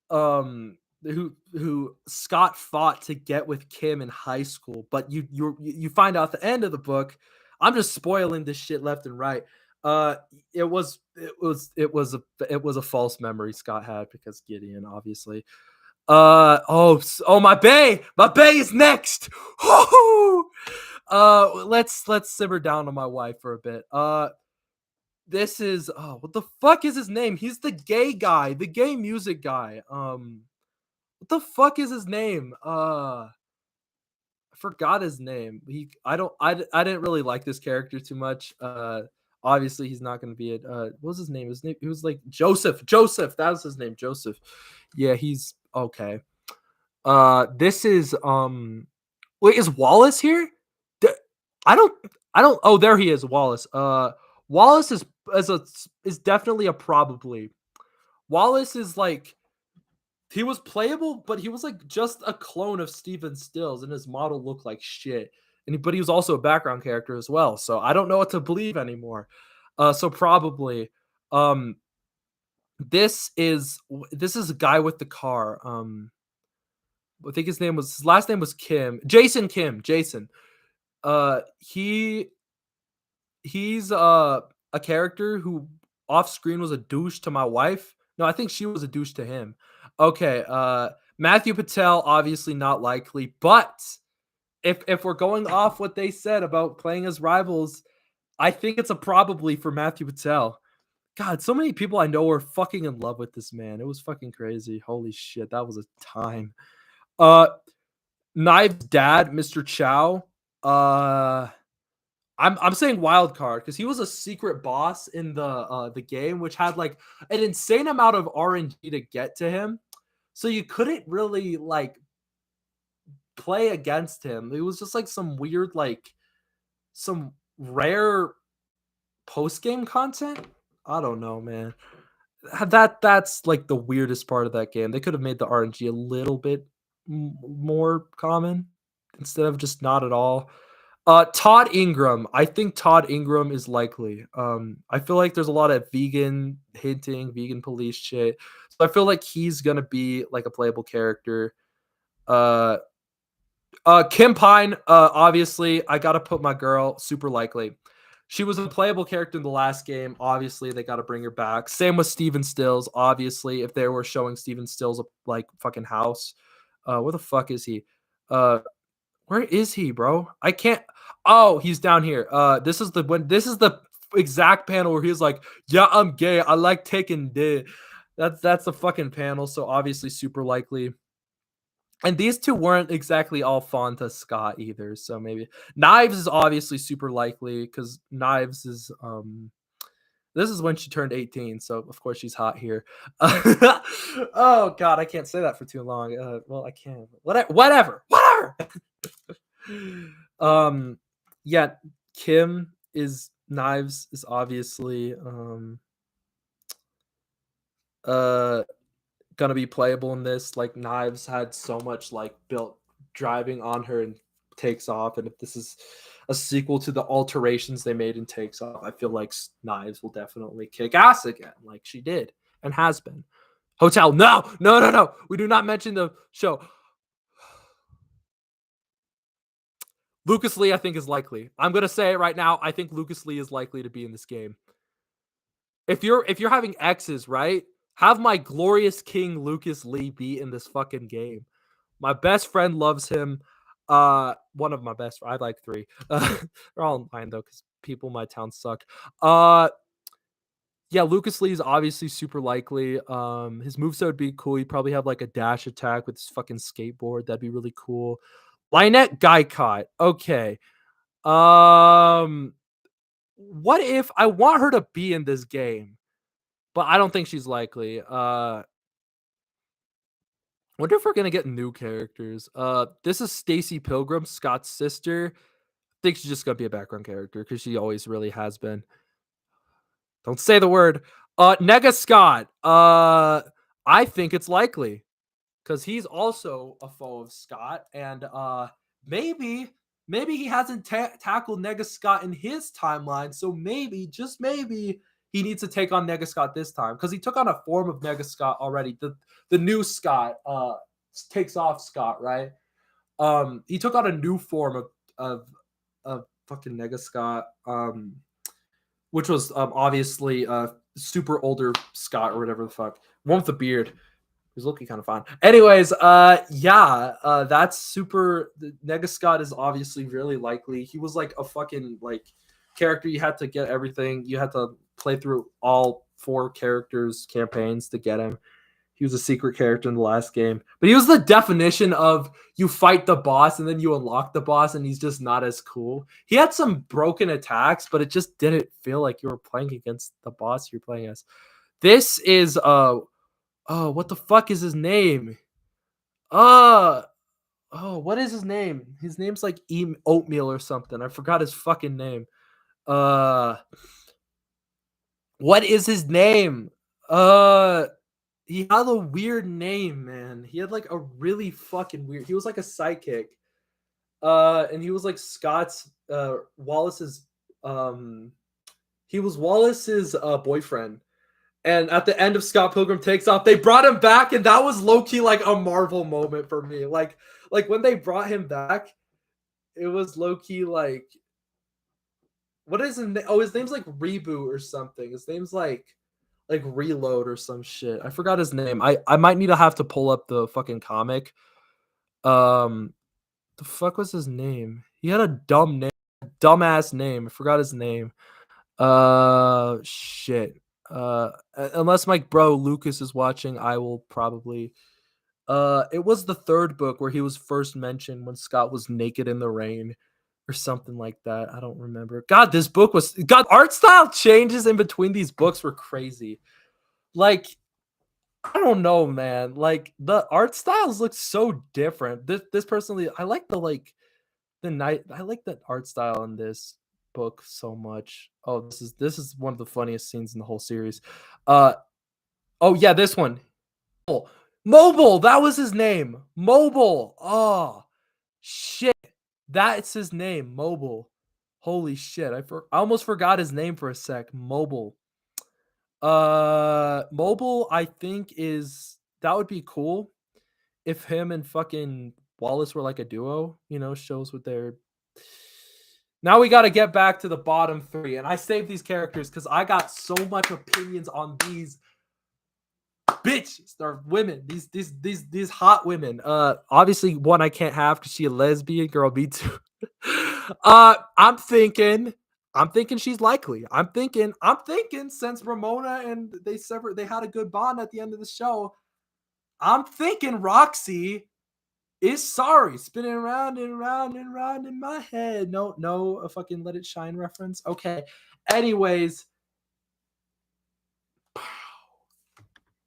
Who Scott fought to get with Kim in high school, but you find out at the end of the book. I'm just spoiling this shit left and right. It was a false memory Scott had because Gideon, obviously. My bay is next. Let's simmer down on my wife for a bit. This is what the fuck is his name? He's the gay guy, the gay music guy. What the fuck is his name? I forgot his name. I didn't really like this character too much. Obviously he's not going to be it. What was his name? He was like Joseph. That was his name, Joseph. Yeah, he's okay. This is wait, is Wallace here? I don't oh, there he is, Wallace. Wallace is definitely a probably. Wallace is like, he was playable, but he was like just a clone of Steven Stills, and his model looked like shit. But he was also a background character as well. So I don't know what to believe anymore. So probably, this is a guy with the car. I think his last name was Jason Kim. Jason. He's a character who off screen was a douche to my wife. No, I think she was a douche to him. Okay, Matthew Patel, obviously not likely, but if we're going off what they said about playing as rivals, I think it's a probably for Matthew Patel. God, so many people I know are fucking in love with this man. It was fucking crazy. Holy shit, that was a time. Knives' dad, Mr. Chow. I'm saying wild card because he was a secret boss in the game, which had like an insane amount of RNG to get to him. So you couldn't really like play against him. It was just like some weird, like some rare post game content. I don't know, man. That's like the weirdest part of that game. They could have made the RNG a little bit more common instead of just not at all. Todd Ingram. I think Todd Ingram is likely. I feel like there's a lot of vegan hinting, vegan police shit. So I feel like he's gonna be like a playable character. Kim Pine, obviously, I gotta put my girl, super likely. She was a playable character in the last game. Obviously, they gotta bring her back. Same with Steven Stills. Obviously, if they were showing Steven Stills like fucking house, where the fuck is he? Where is he, bro? I can't. Oh, he's down here. This is the exact panel where he's like, "Yeah, I'm gay. I like taking dick." That's the fucking panel. So obviously, super likely. And these two weren't exactly all fond to Scott either. So maybe Knives is obviously super likely because Knives is this is when she turned 18, so of course she's hot here. Oh god, I can't say that for too long. Well, I can. Whatever. Yeah, Kim is Knives is obviously gonna be playable in this. Like Knives had so much like built driving on her and Takes Off, and if this is a sequel to the alterations they made in Takes Off, I feel like Knives will definitely kick ass again, like she did and has been. Hotel, no. We do not mention the show. Lucas Lee, I think, is likely. I'm gonna say it right now. I think Lucas Lee is likely to be in this game. If you're having X's, right? Have my glorious king Lucas Lee be in this fucking game. My best friend loves him. One of my best. I like 3. They're all mine though, because people in my town suck. Yeah, Lucas Lee is obviously super likely. His moveset would be cool. He'd probably have like a dash attack with his fucking skateboard. That'd be really cool. Lynette Guycott. Okay. Um, what if I want her to be in this game, but I don't think she's likely. Wonder if we're gonna get new characters. This is Stacy Pilgrim, Scott's sister. I think she's just gonna be a background character because she always really has been. Don't say the word. Nega Scott. I think it's likely because he's also a foe of Scott, and maybe he hasn't tackled Nega Scott in his timeline, so maybe just maybe he needs to take on Nega Scott this time because he took on a form of Nega Scott already. The new Scott takes off Scott, right? He took on a new form of fucking Nega Scott. Which was obviously super older Scott or whatever the fuck. One with the beard. He's looking kind of fine. Anyways, that's super. Nega Scott is obviously really likely. He was like a fucking like character. You had to get everything. You had to play through all 4 characters campaigns to get him. He was a secret character in the last game, but he was the definition of you fight the boss and then you unlock the boss, and he's just not as cool. He had some broken attacks, but it just didn't feel like you were playing against the boss you're playing as. This is what the fuck is his name? Uh what is his name? His name's like Oatmeal or something. I forgot his fucking name. Uh, what is his name? Uh, he had a weird name, man. He had like a really fucking weird. He was like a sidekick. And he was like Scott's Wallace's he was Wallace's boyfriend. And at the end of Scott Pilgrim Takes Off, they brought him back, and that was low key like a Marvel moment for me. Like when they brought him back, it was low key like, what is his name? Oh, his name's like Reboot or something. His name's like Reload or some shit. I forgot his name. I might need to have to pull up the fucking comic. Um, the fuck was his name? He had a dumbass name. I forgot his name. Shit. Unless my bro Lucas is watching, I will probably. It was the 3rd book where he was first mentioned when Scott was naked in the rain, or something like that. I don't remember. God, this book was God. Art style changes in between these books were crazy. Like, I don't know, man. Like the art styles look so different. This personally, I like I like the art style in this book so much. Oh, this is one of the funniest scenes in the whole series. Uh oh yeah, this one. Mobile, that was his name. Mobile. Oh shit. That's his name, Mobile. Holy shit. I almost forgot his name for a sec. Mobile. Mobile, I think that would be cool if him and fucking Wallace were like a duo, shows with their. Now we got to get back to the bottom 3, and I saved these characters because I got so much opinions on these bitches or women, these hot women. Obviously one I can't have because she a lesbian. Girl, me too. I'm thinking she's likely. I'm thinking since Ramona and they had a good bond at the end of the show. I'm thinking Roxy is sorry, spinning around and around and around in my head. No, a fucking Let It Shine reference. Okay. Anyways,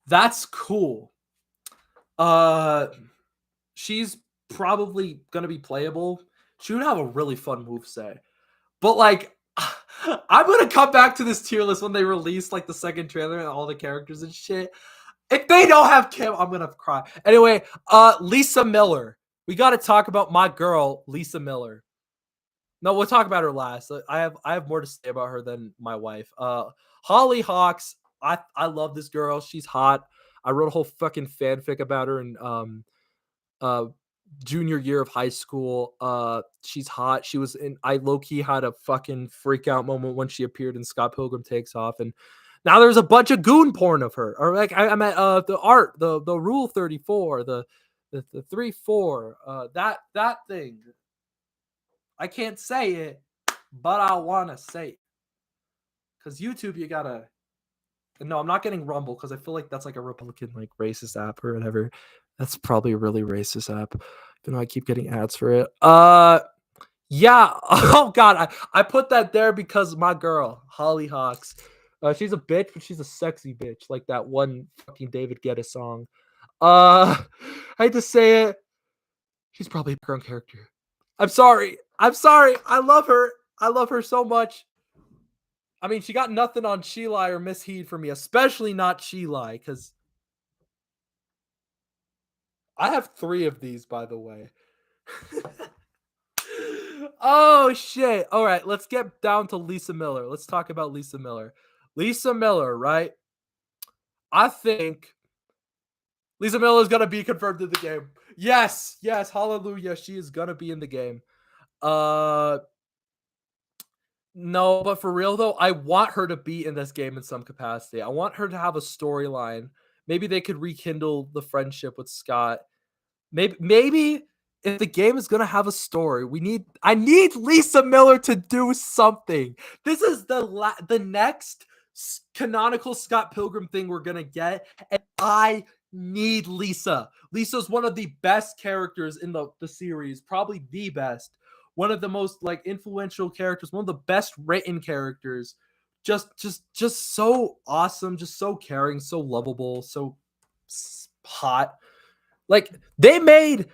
that's cool. She's probably gonna be playable. She would have a really fun moveset. But like, I'm gonna come back to this tier list when they release like the second trailer and all the characters and shit. If they don't have Kim, I'm gonna cry. Anyway, Lisa Miller. We gotta talk about my girl, Lisa Miller. No, we'll talk about her last. I have more to say about her than my wife. Holly Hawks. I love this girl. She's hot. I wrote a whole fucking fanfic about her in uh junior year of high school. She's hot. She was in. I low key had a fucking freak out moment when she appeared in Scott Pilgrim Takes Off, and now there's a bunch of goon porn of her. Or like I'm at the art, the Rule 34, the 3-4, that thing. I can't say it, but I wanna say it. Cause YouTube, you gotta No, I'm not getting Rumble because I feel like that's like a Republican like racist app or whatever. That's probably a really racist app. Even though I keep getting ads for it. Yeah. Oh God, I put that there because my girl Holly Hawks. She's a bitch, but she's a sexy bitch, like that one fucking David Guetta song. I hate to say it, she's probably a background character. I'm sorry. I'm sorry. I love her. I love her so much. I mean, she got nothing on Sheila or Miss Heed for me, especially not Sheila, because I have 3 of these, by the way. Oh shit. All right, let's get down to Lisa Miller. Let's talk about Lisa Miller. Lisa Miller, right? I think Lisa Miller is gonna be confirmed in the game. Yes, yes, hallelujah. She is gonna be in the game. Uh no, but for real though, I want her to be in this game in some capacity. I want her to have a storyline. Maybe they could rekindle the friendship with Scott. Maybe if the game is gonna have a story, I need Lisa Miller to do something. This is the next canonical Scott Pilgrim thing we're gonna get, and I need Lisa. Lisa's one of the best characters in the series, probably the best. One of the most like influential characters, one of the best written characters. Just so awesome, just so caring, so lovable, so hot. Like they made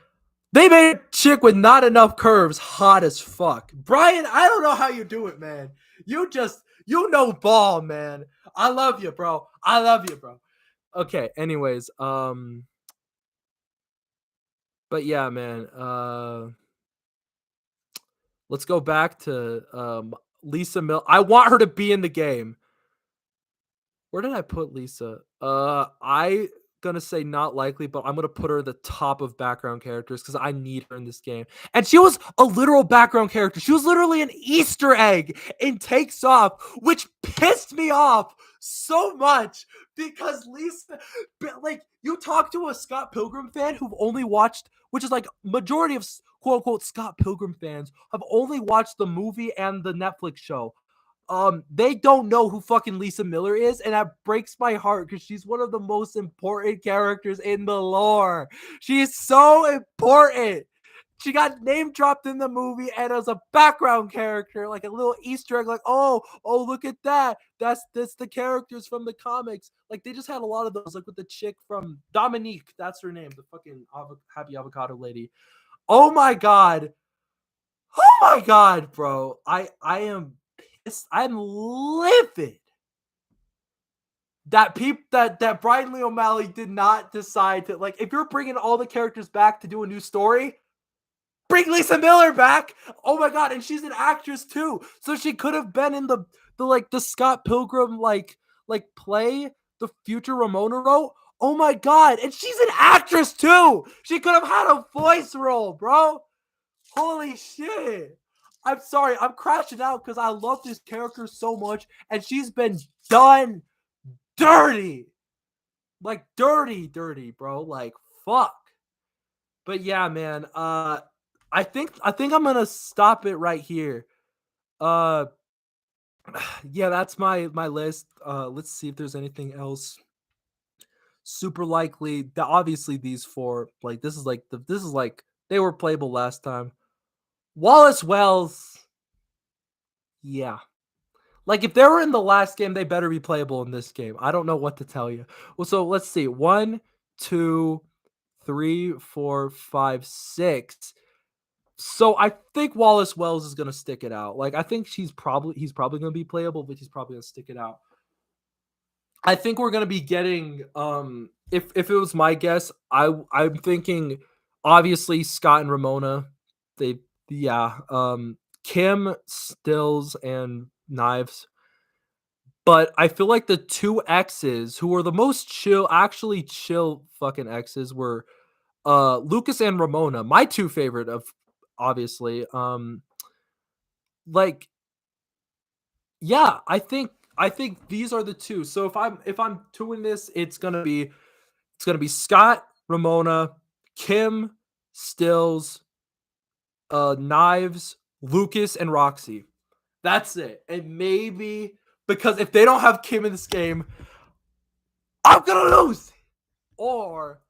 a chick with not enough curves hot as fuck. Brian, I don't know how you do it, man. You know ball, man. I love you, bro. I love you, bro. Okay, anyways, but yeah, man. Let's go back to Lisa Mill. I want her to be in the game. Where did I put Lisa? I gonna say not likely, but I'm gonna put her at the top of background characters because I need her in this game. And she was a literal background character. She was literally an Easter egg in Takes Off, which pissed me off so much because Lisa, like, you talk to a Scott Pilgrim fan who've only watched, which is like majority of quote unquote Scott Pilgrim fans have only watched the movie and the Netflix show. They don't know who fucking Lisa Miller is, and that breaks my heart because she's one of the most important characters in the lore. She is so important. She got name dropped in the movie and as a background character, like a little Easter egg, like, oh, look at that. That's the characters from the comics. Like they just had a lot of those, like with the chick from Dominique, that's her name, the fucking happy avocado lady. Oh my god. Oh my god, bro. I am pissed. I'm livid that Brian Lee O'Malley did not decide to, like, if you're bringing all the characters back to do a new story, bring Lisa Miller back. Oh my god, and she's an actress too. So she could have been in the Scott Pilgrim play the future Ramona wrote. Oh my god, and she's an actress too. She could have had a voice role, bro. Holy shit. I'm sorry. I'm crashing out because I love this character so much, and she's been done dirty. Like dirty, bro. Like fuck. But yeah, man. I think I'm gonna stop it right here. Uh yeah, that's my list. Let's see if there's anything else. Super likely. Obviously these 4, like this is like they were playable last time. Wallace Wells. Yeah. Like if they were in the last game, they better be playable in this game. I don't know what to tell you. Well, so let's see. 1, 2, 3, 4, 5, 6. So I think Wallace Wells is gonna stick it out. Like I think he's probably gonna be playable, but he's probably gonna stick it out. I think we're gonna be getting if it was my guess, I'm thinking obviously Scott and Ramona. They yeah. Kim, Stills, and Knives. But I feel like the 2 exes who were the most chill, actually chill fucking exes were Lucas and Ramona. My 2 favorite of obviously. Like yeah, I think these are the 2. So if I'm doing this, it's gonna be Scott, Ramona, Kim, Stills, Knives, Lucas, and Roxy. That's it. And maybe because if they don't have Kim in this game, I'm gonna lose. Or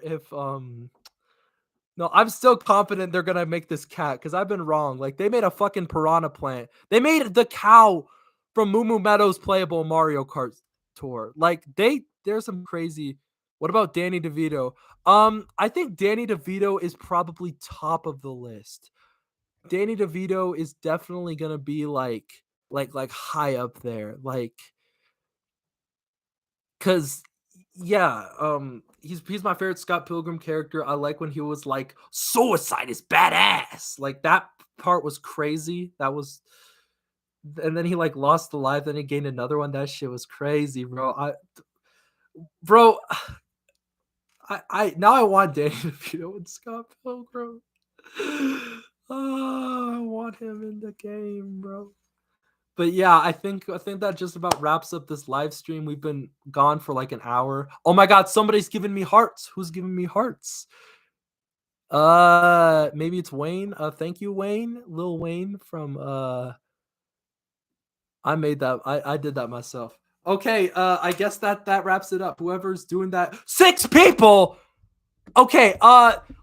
if no, I'm still confident they're gonna make this cat because I've been wrong. Like they made a fucking piranha plant. They made the cow from Moo Moo Meadows playable Mario Kart tour. Like there's some crazy. What about Danny DeVito? I think Danny DeVito is probably top of the list. Danny DeVito is definitely gonna be like high up there. Like cause yeah, he's my favorite Scott Pilgrim character. I like when he was like, suicide is badass. Like that part was crazy. That was and then he like lost the life, then he gained another one. That shit was crazy, bro. Bro, I now I want Danny DeVito and Scott Pilgrim. Oh, I want him in the game, bro. But yeah, I think that just about wraps up this live stream. We've been gone for like an hour. Oh my god, somebody's giving me hearts. Who's giving me hearts? Maybe it's Wayne. Thank you, Wayne. Lil Wayne from I made that. I did that myself. Okay, I guess that wraps it up. Whoever's doing that. 6 people! Okay,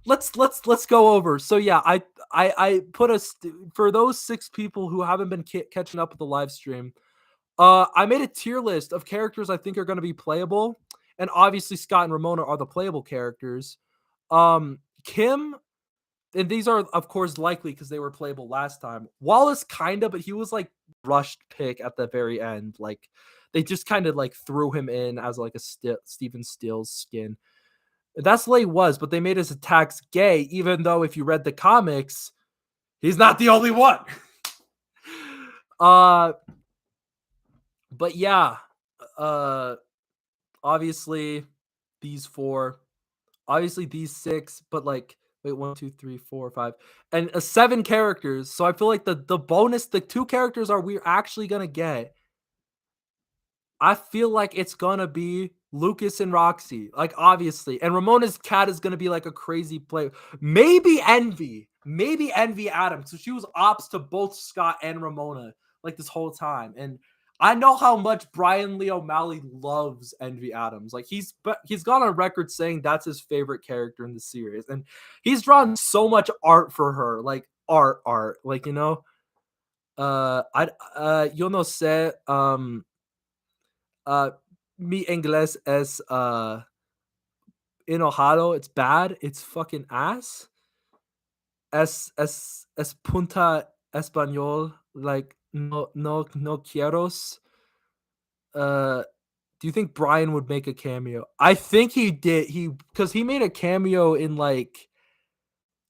let's go over. So yeah, I put for those 6 people who haven't been catching up with the live stream. I made a tier list of characters I think are going to be playable, and obviously Scott and Ramona are the playable characters. Kim, and these are of course likely because they were playable last time. Wallace kinda, but he was like rushed pick at the very end. Like they just kind of like threw him in as like a Steven Stills skin. That's what he was, but they made his attacks gay, even though if you read the comics, he's not the only one. uh but yeah, uh obviously these 4, obviously these 6, but like wait, 1, 2, 3, 4, 5, and 7 characters. So I feel like the bonus, the 2 characters are we're actually gonna get. I feel like it's gonna be Lucas and Roxy, like obviously, and Ramona's cat is gonna be like a crazy play. Maybe Envy Adams. So she was ops to both Scott and Ramona like this whole time, and I know how much Brian Lee O'Malley loves Envy Adams. Like he's gone on record saying that's his favorite character in the series, and he's drawn so much art for her, like art, like yo no sé, uh, mi inglés es enojado. It's bad. It's fucking ass. Es punta español. Like no quieros. Uh, do you think Brian would make a cameo? I think he did. Because he made a cameo in like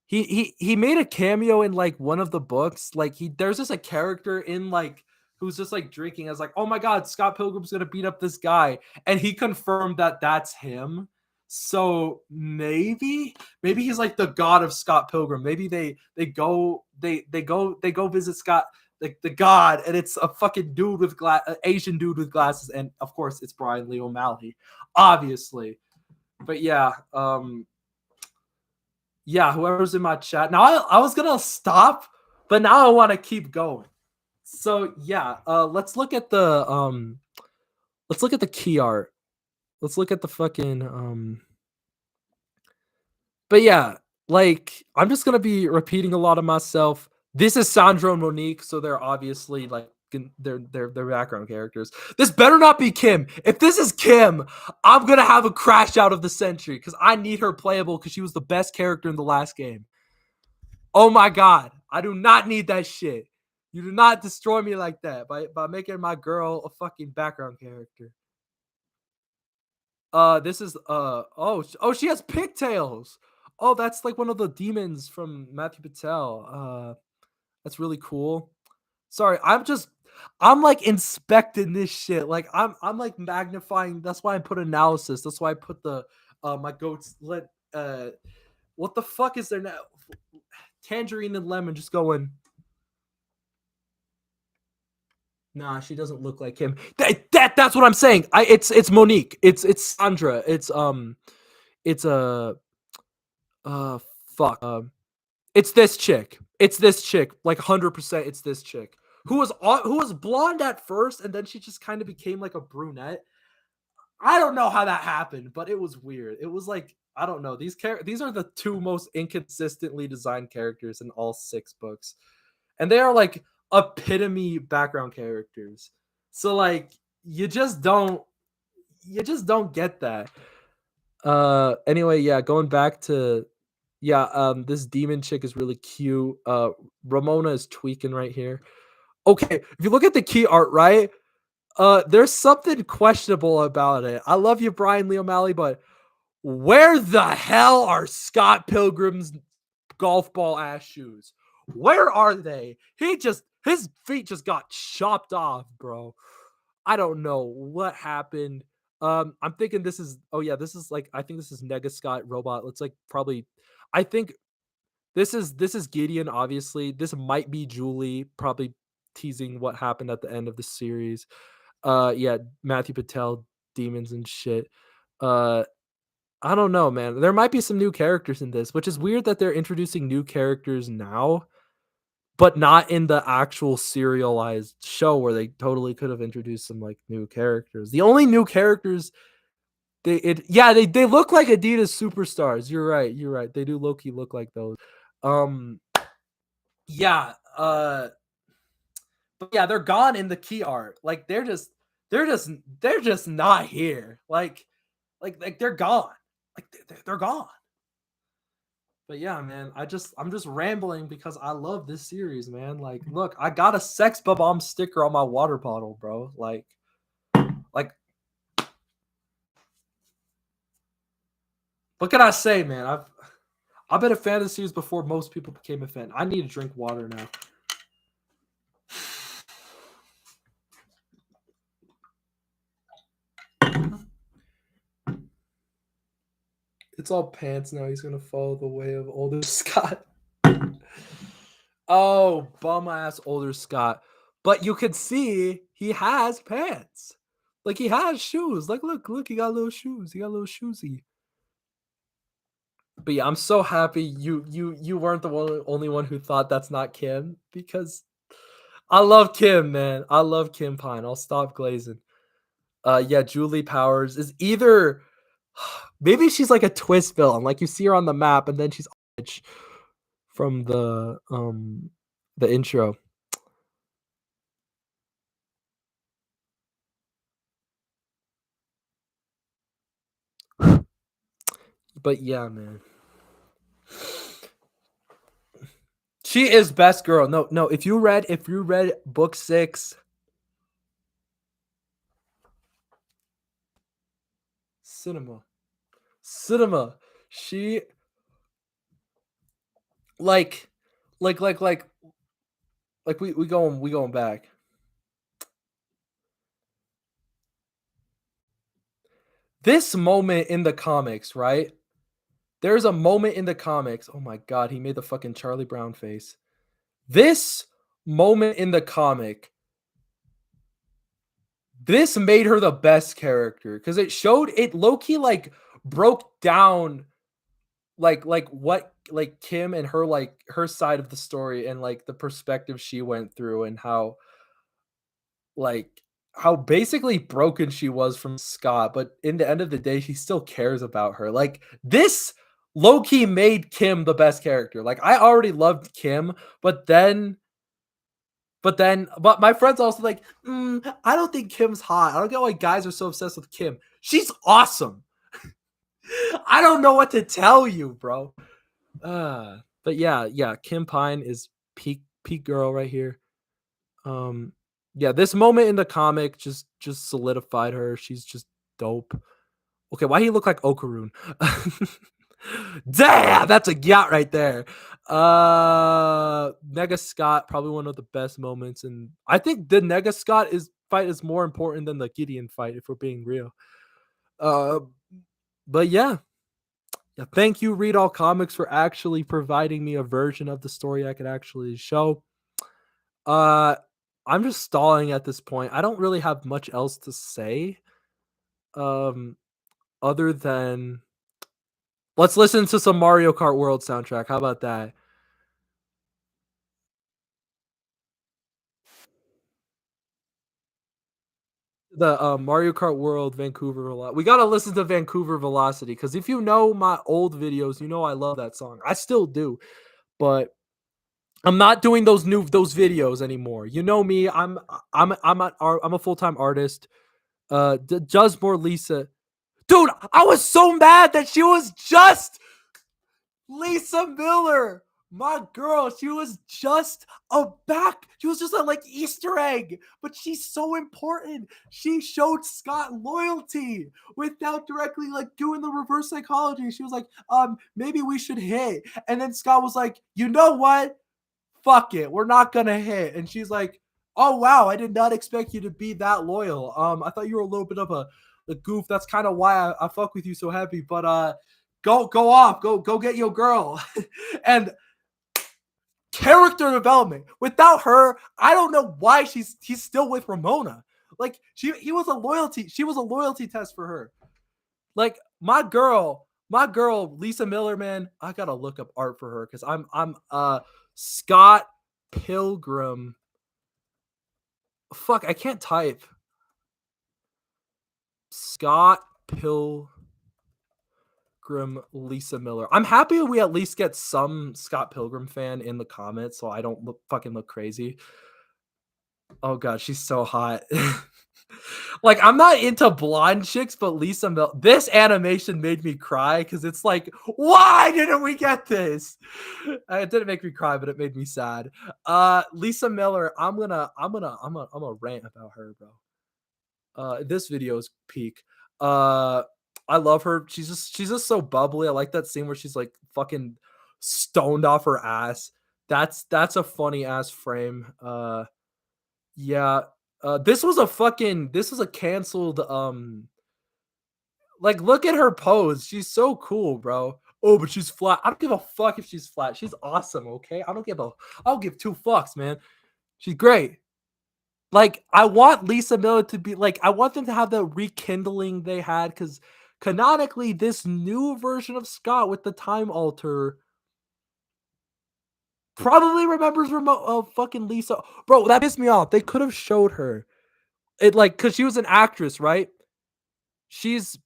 he made a cameo in like one of the books. Like there's just a character in like who's just like drinking. As like, oh my god, Scott Pilgrim's gonna beat up this guy, and he confirmed that that's him. So maybe he's like the god of Scott Pilgrim. Maybe they go visit Scott the god, and it's a fucking dude with Asian dude with glasses, and of course it's Brian Lee O'Malley, obviously. But yeah, whoever's in my chat. Now I was gonna stop, but now I want to keep going. So yeah, let's look at the key art. Let's look at the fucking but yeah, like I'm just gonna be repeating a lot of myself. This is Sandro and Monique, so they're obviously like they're background characters. This better not be Kim. If this is Kim, I'm gonna have a crash out of the century because I need her playable because she was the best character in the last game. Oh my god, I do not need that shit. You do not destroy me like that by making my girl a fucking background character. This is she has pigtails. Oh, that's like one of the demons from Matthew Patel. That's really cool. Sorry, I'm like inspecting this shit. Like I'm like magnifying. That's why I put analysis. That's why I put the my goats let what the fuck is there now? Tangerine and lemon just going. Nah, she doesn't look like him. That's what I'm saying. It's Monique. It's Sandra. It's a fuck. It's this chick. It's this chick. Like 100%. It's this chick who was blonde at first, and then she just kind of became like a brunette. I don't know how that happened, but it was weird. It was like I don't know. These are the two most inconsistently designed characters in all six books, and they are like epitome background characters. So like you just don't get that. Anyway, yeah, going back to yeah, this demon chick is really cute. Ramona is tweaking right here. Okay, if you look at the key art, right? There's something questionable about it. I love you, Brian Lee O'Malley, but where the hell are Scott Pilgrim's golf ball ass shoes? Where are they? His feet just got chopped off, bro. I don't know what happened. I'm thinking this is oh yeah, this is like I think this is Nega Scott robot. It's like probably I think this is Gideon, obviously. This might be Julie, probably teasing what happened at the end of the series. Yeah, Matthew Patel, demons and shit. Uh I don't know, man. There might be some new characters in this, which is weird that they're introducing new characters now, but not in the actual serialized show where they totally could have introduced some like new characters. The only new characters they look like Adidas superstars. You're right. You're right. They do low key look like those. Um yeah, but yeah, they're gone in the key art. Like they're just they're just not here. Like they're gone. Like they're gone. But yeah, man, I'm just rambling because I love this series, man. Like, look, I got a Sex Bomb sticker on my water bottle, bro. Like, what can I say, man? I've been a fan of the series before most people became a fan. I need to drink water now. It's all pants now. He's gonna follow the way of older Scott. Oh, bum ass older Scott. But you can see he has pants. Like he has shoes. Like look, he got little shoes. He got little shoesy. But yeah, I'm so happy you weren't the only one who thought that's not Kim because I love Kim, man. I love Kim Pine. I'll stop glazing. Yeah, Julie Powers is either maybe she's like a twist villain, like you see her on the map, and then she's from the intro. But yeah, man. She is best girl. No, no. If you read book 6, cinema, cinema. She like, like, like, like, like we going back. This moment in the comics, right? There's a moment in the comics. Oh my god, he made the fucking Charlie Brown face. This moment in the comic, this made her the best character because it showed it low-key like broke down like what like Kim and her like her side of the story and like the perspective she went through and like how basically broken she was from Scott, but in the end of the day, she still cares about her. Like this low key made Kim the best character. Like I already loved Kim, but my friends also like, I don't think Kim's hot. I don't get why guys are so obsessed with Kim. She's awesome. I don't know what to tell you, bro. But yeah, Kim Pine is peak girl right here. Um, yeah, this moment in the comic just solidified her. She's just dope. Okay, why do he look like Okaroon? Damn, that's a yacht right there. Nega Scott, probably one of the best moments, and I think the Nega Scott fight is more important than the Gideon fight, if we're being real. Uh, but yeah. Yeah, thank you, Read All Comics, for actually providing me a version of the story I could actually show. Uh, I'm just stalling at this point. I don't really have much else to say. Um, other than let's listen to some Mario Kart World soundtrack. How about that? The Mario Kart World Vancouver Velocity. We gotta listen to Vancouver Velocity because if you know my old videos, you know I love that song. I still do, but I'm not doing those videos anymore. You know me. I'm a full time artist. Does more Lisa, dude. I was so mad that she was just Lisa Miller, my girl. She was just she was just a like Easter egg, but she's so important. She showed Scott loyalty without directly like doing the reverse psychology. She was like, maybe we should hit. And then Scott was like, you know what? Fuck it. We're not gonna hit. And she's like, oh wow, I did not expect you to be that loyal. I thought you were a little bit of a goof. That's kind of why I fuck with you so heavy. But go off, go get your girl. And character development. Without her, I don't know why he's still with Ramona. Like she was a loyalty test for her. Like my girl Lisa Miller, man. I gotta look up art for her because I'm Scott Pilgrim. Fuck, I can't type. Scott Pilgrim Lisa Miller. I'm happy we at least get some Scott Pilgrim fan in the comments so I don't look crazy. Oh god, she's so hot. Like I'm not into blonde chicks, but Lisa Miller. This animation made me cry because it's like, why didn't we get this? It didn't make me cry, but it made me sad. Lisa Miller. I'm gonna rant about her, bro. This video's peak. Uh, I love her. She's just so bubbly. I like that scene where she's like fucking stoned off her ass. That's a funny ass frame. Yeah. This was a canceled like look at her pose. She's so cool, bro. Oh, but she's flat. I don't give a fuck if she's flat. She's awesome, okay? I don't give two fucks, man. She's great. Like I want Lisa Miller to be like I want them to have the rekindling they had cuz canonically this new version of Scott with the time alter probably remembers remote fucking Lisa. Bro, that pissed me off. They could have showed her. It like cuz she was an actress, right? She's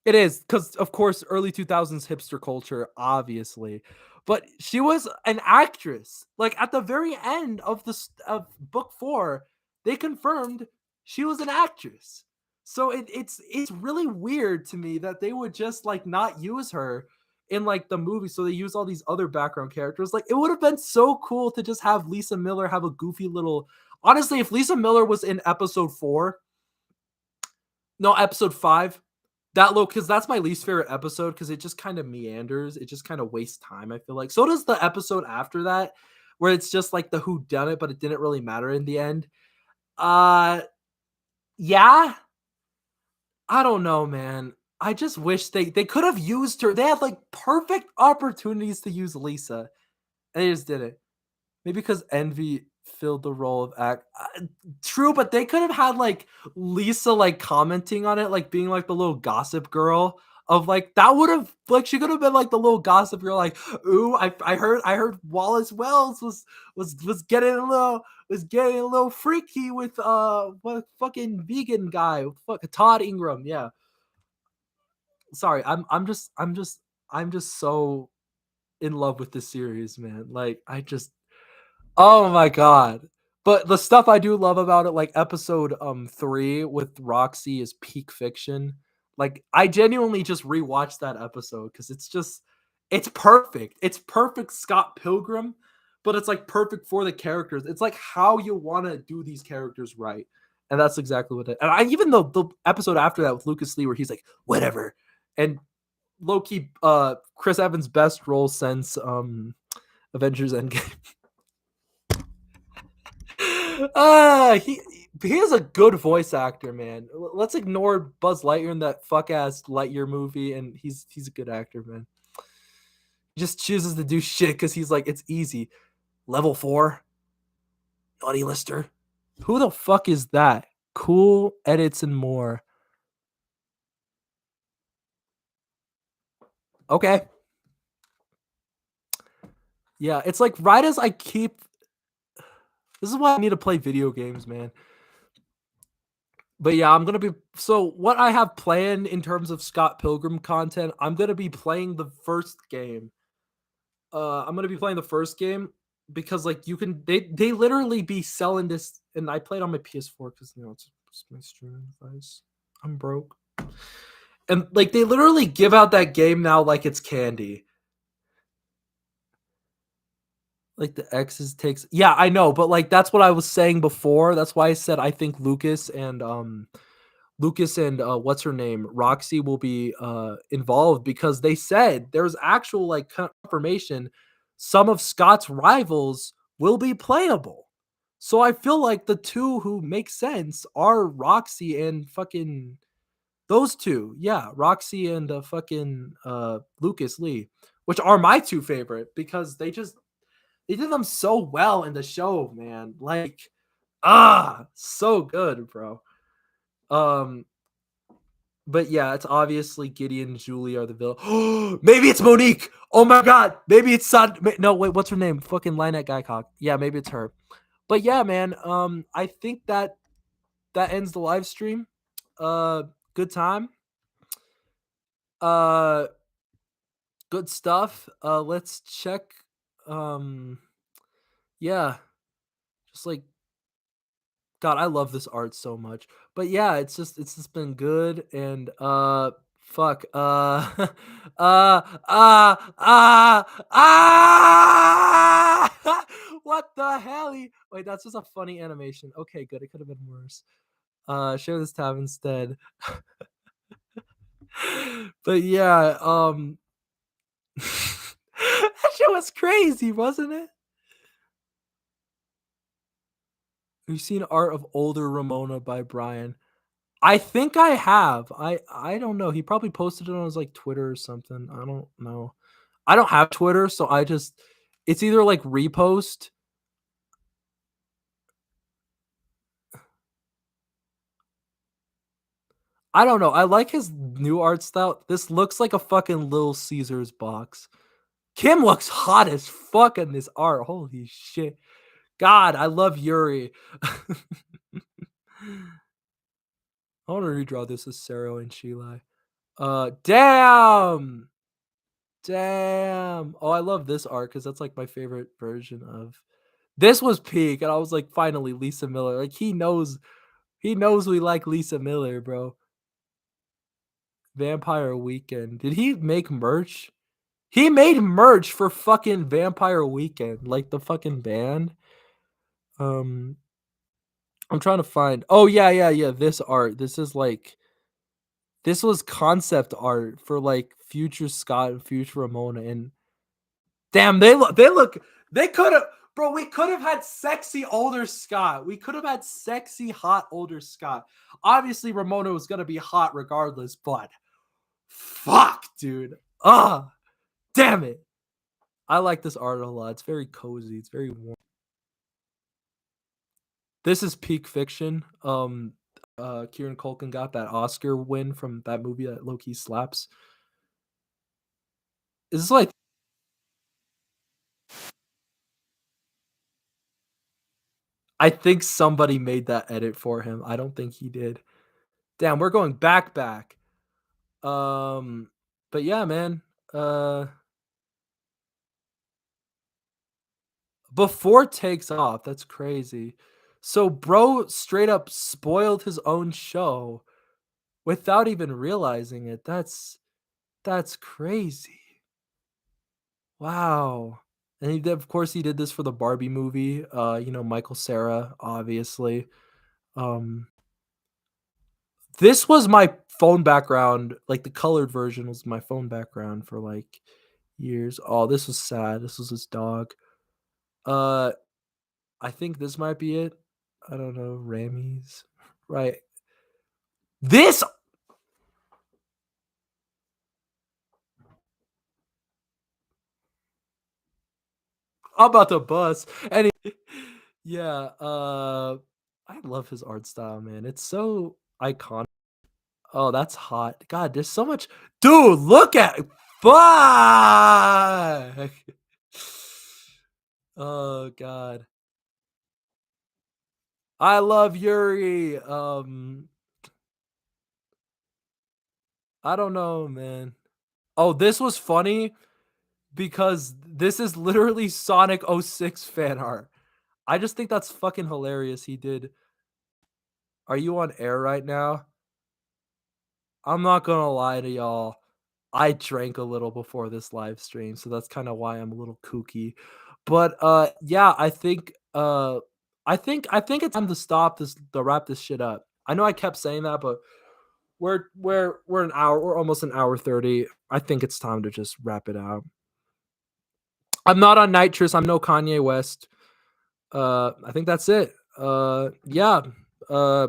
It is because, of course, early 2000s hipster culture, obviously. But she was an actress. Like at the very end of of book 4, they confirmed she was an actress. So it's really weird to me that they would just like not use her in like the movie. So they use all these other background characters. Like it would have been so cool to just have Lisa Miller have a goofy little. Honestly, if Lisa Miller was in episode 4, no, episode 5, that low because that's my least favorite episode because it just kind of meanders. It just kind of wastes time, I feel like. So does the episode after that, where it's just like the who done it, but it didn't really matter in the end. Uh yeah. I don't know, man. I just wish they could have used her. They had like perfect opportunities to use Lisa. And they just didn't. Maybe because Envy filled the role of act. True, but they could have had like Lisa like commenting on it, like being like the little gossip girl of like that would have like she could have been like the little gossip girl, like, ooh, I heard Wallace Wells was getting a little freaky with what fucking vegan guy, fuck Todd Ingram, yeah. Sorry, I'm just so in love with this series, man. Like I just Oh my god. But the stuff I do love about it, like episode 3 with Roxy is peak fiction. Like I genuinely just rewatched that episode because it's perfect. It's perfect Scott Pilgrim, but it's like perfect for the characters. It's like how you want to do these characters right. And that's exactly what it. And I even though the episode after that with Lucas Lee where he's like, whatever. And low key Chris Evans' best role since Avengers Endgame. He is a good voice actor, man. Let's ignore Buzz Lightyear in that fuck ass Lightyear movie, and he's a good actor, man. He just chooses to do shit because he's like it's easy. Level 4, naughty lister. Who the fuck is that? Cool edits and more. Okay, yeah, it's like right as I keep. This is why I need to play video games, man. But yeah, I'm gonna be so what I have planned in terms of Scott Pilgrim content, I'm gonna be playing the first game. I'm gonna be playing the first game because like you can they literally be selling this, and I played on my PS4 because it's my streaming device. I'm broke. And like they literally give out that game now like it's candy. Like the X's takes, yeah, I know, but like that's what I was saying before. That's why I said I think Lucas and what's her name, Roxy will be involved because they said there's actual like confirmation some of Scott's rivals will be playable. So I feel like the two who make sense are Roxy and fucking those two. Yeah, Roxy and fucking Lucas Lee, which are my two favorite because they did them so well in the show, man. Like so good, bro. Um but yeah, it's obviously Gideon and Julie are the villain. Maybe it's Monique. Oh my god. Maybe it's no, wait, what's her name? Fucking Lynette Guycock. Yeah, maybe it's her. But yeah, man, I think that ends the live stream. Uh Good time. Uh Good stuff. Let's check um yeah, just like God, I love this art so much. But yeah, it's just been good and fuck what the hell? Wait, that's just a funny animation. Okay, good. It could have been worse. Share this tab instead. But yeah, that shit was crazy, wasn't it? We've seen art of older Ramona by Brian. I think I have. I don't know. He probably posted it on his like Twitter or something. I don't know. I don't have Twitter, so I just it's either like repost. I don't know. I like his new art style. This looks like a fucking Little Caesars box. Kim looks hot as fuck in this art. Holy shit. God, I love Yuri. I want to redraw this as Sero and Sheila. Damn. Damn. Oh, I love this art because that's like my favorite version of. This was peak, and I was like, finally, Lisa Miller. Like he knows we like Lisa Miller, bro. Vampire Weekend. Did he make merch? He made merch for fucking Vampire Weekend, like the fucking band. Um, I'm trying to find. Oh yeah, yeah, yeah. This art. This was concept art for like future Scott and future Ramona, and damn, they could have bro, we could have had sexy older Scott. We could have had sexy hot older Scott. Obviously Ramona was going to be hot regardless, but fuck, dude. Damn it. I like this art a lot. It's very cozy. It's very warm. This is peak fiction. Kieran Culkin got that Oscar win from that movie that low-key slaps. Is this like I think somebody made that edit for him. I don't think he did. Damn, we're going back. Um, but yeah, man. Uh, Before takes off. That's crazy. So, bro, straight up spoiled his own show without even realizing it. That's crazy. Wow. And of course, he did this for the Barbie movie. Michael Cera, obviously. Um, this was my phone background. Like the colored version was my phone background for like years. Oh, this was sad. This was his dog. Uh, I think this might be it. I don't know. Rammies. Right. This I'm about to bust. And yeah, I love his art style, man. It's so iconic. Oh, that's hot. God, there's so much. Dude, look at fuck. Oh god. I love Yuri. I don't know, man. Oh, this was funny because this is literally Sonic '06 fan art. I just think that's fucking hilarious. He did. Are you on air right now? I'm not gonna lie to y'all. I drank a little before this live stream, so that's kind of why I'm a little kooky. But yeah, I think it's time to stop this to wrap this shit up. I know I kept saying that, but we're an hour, we're almost an hour 30. I think it's time to just wrap it out. I'm not on nitrous. I'm no Kanye West. I think that's it. Yeah. Uh,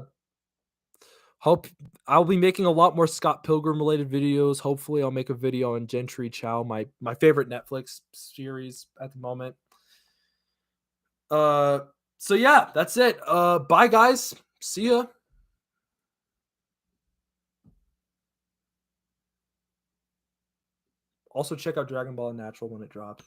hope I'll be making a lot more Scott Pilgrim related videos. Hopefully, I'll make a video on Gentry Chow, my favorite Netflix series at the moment. Uh, so yeah, that's it. Bye guys. See ya. Also check out Dragon Ball Natural when it drops.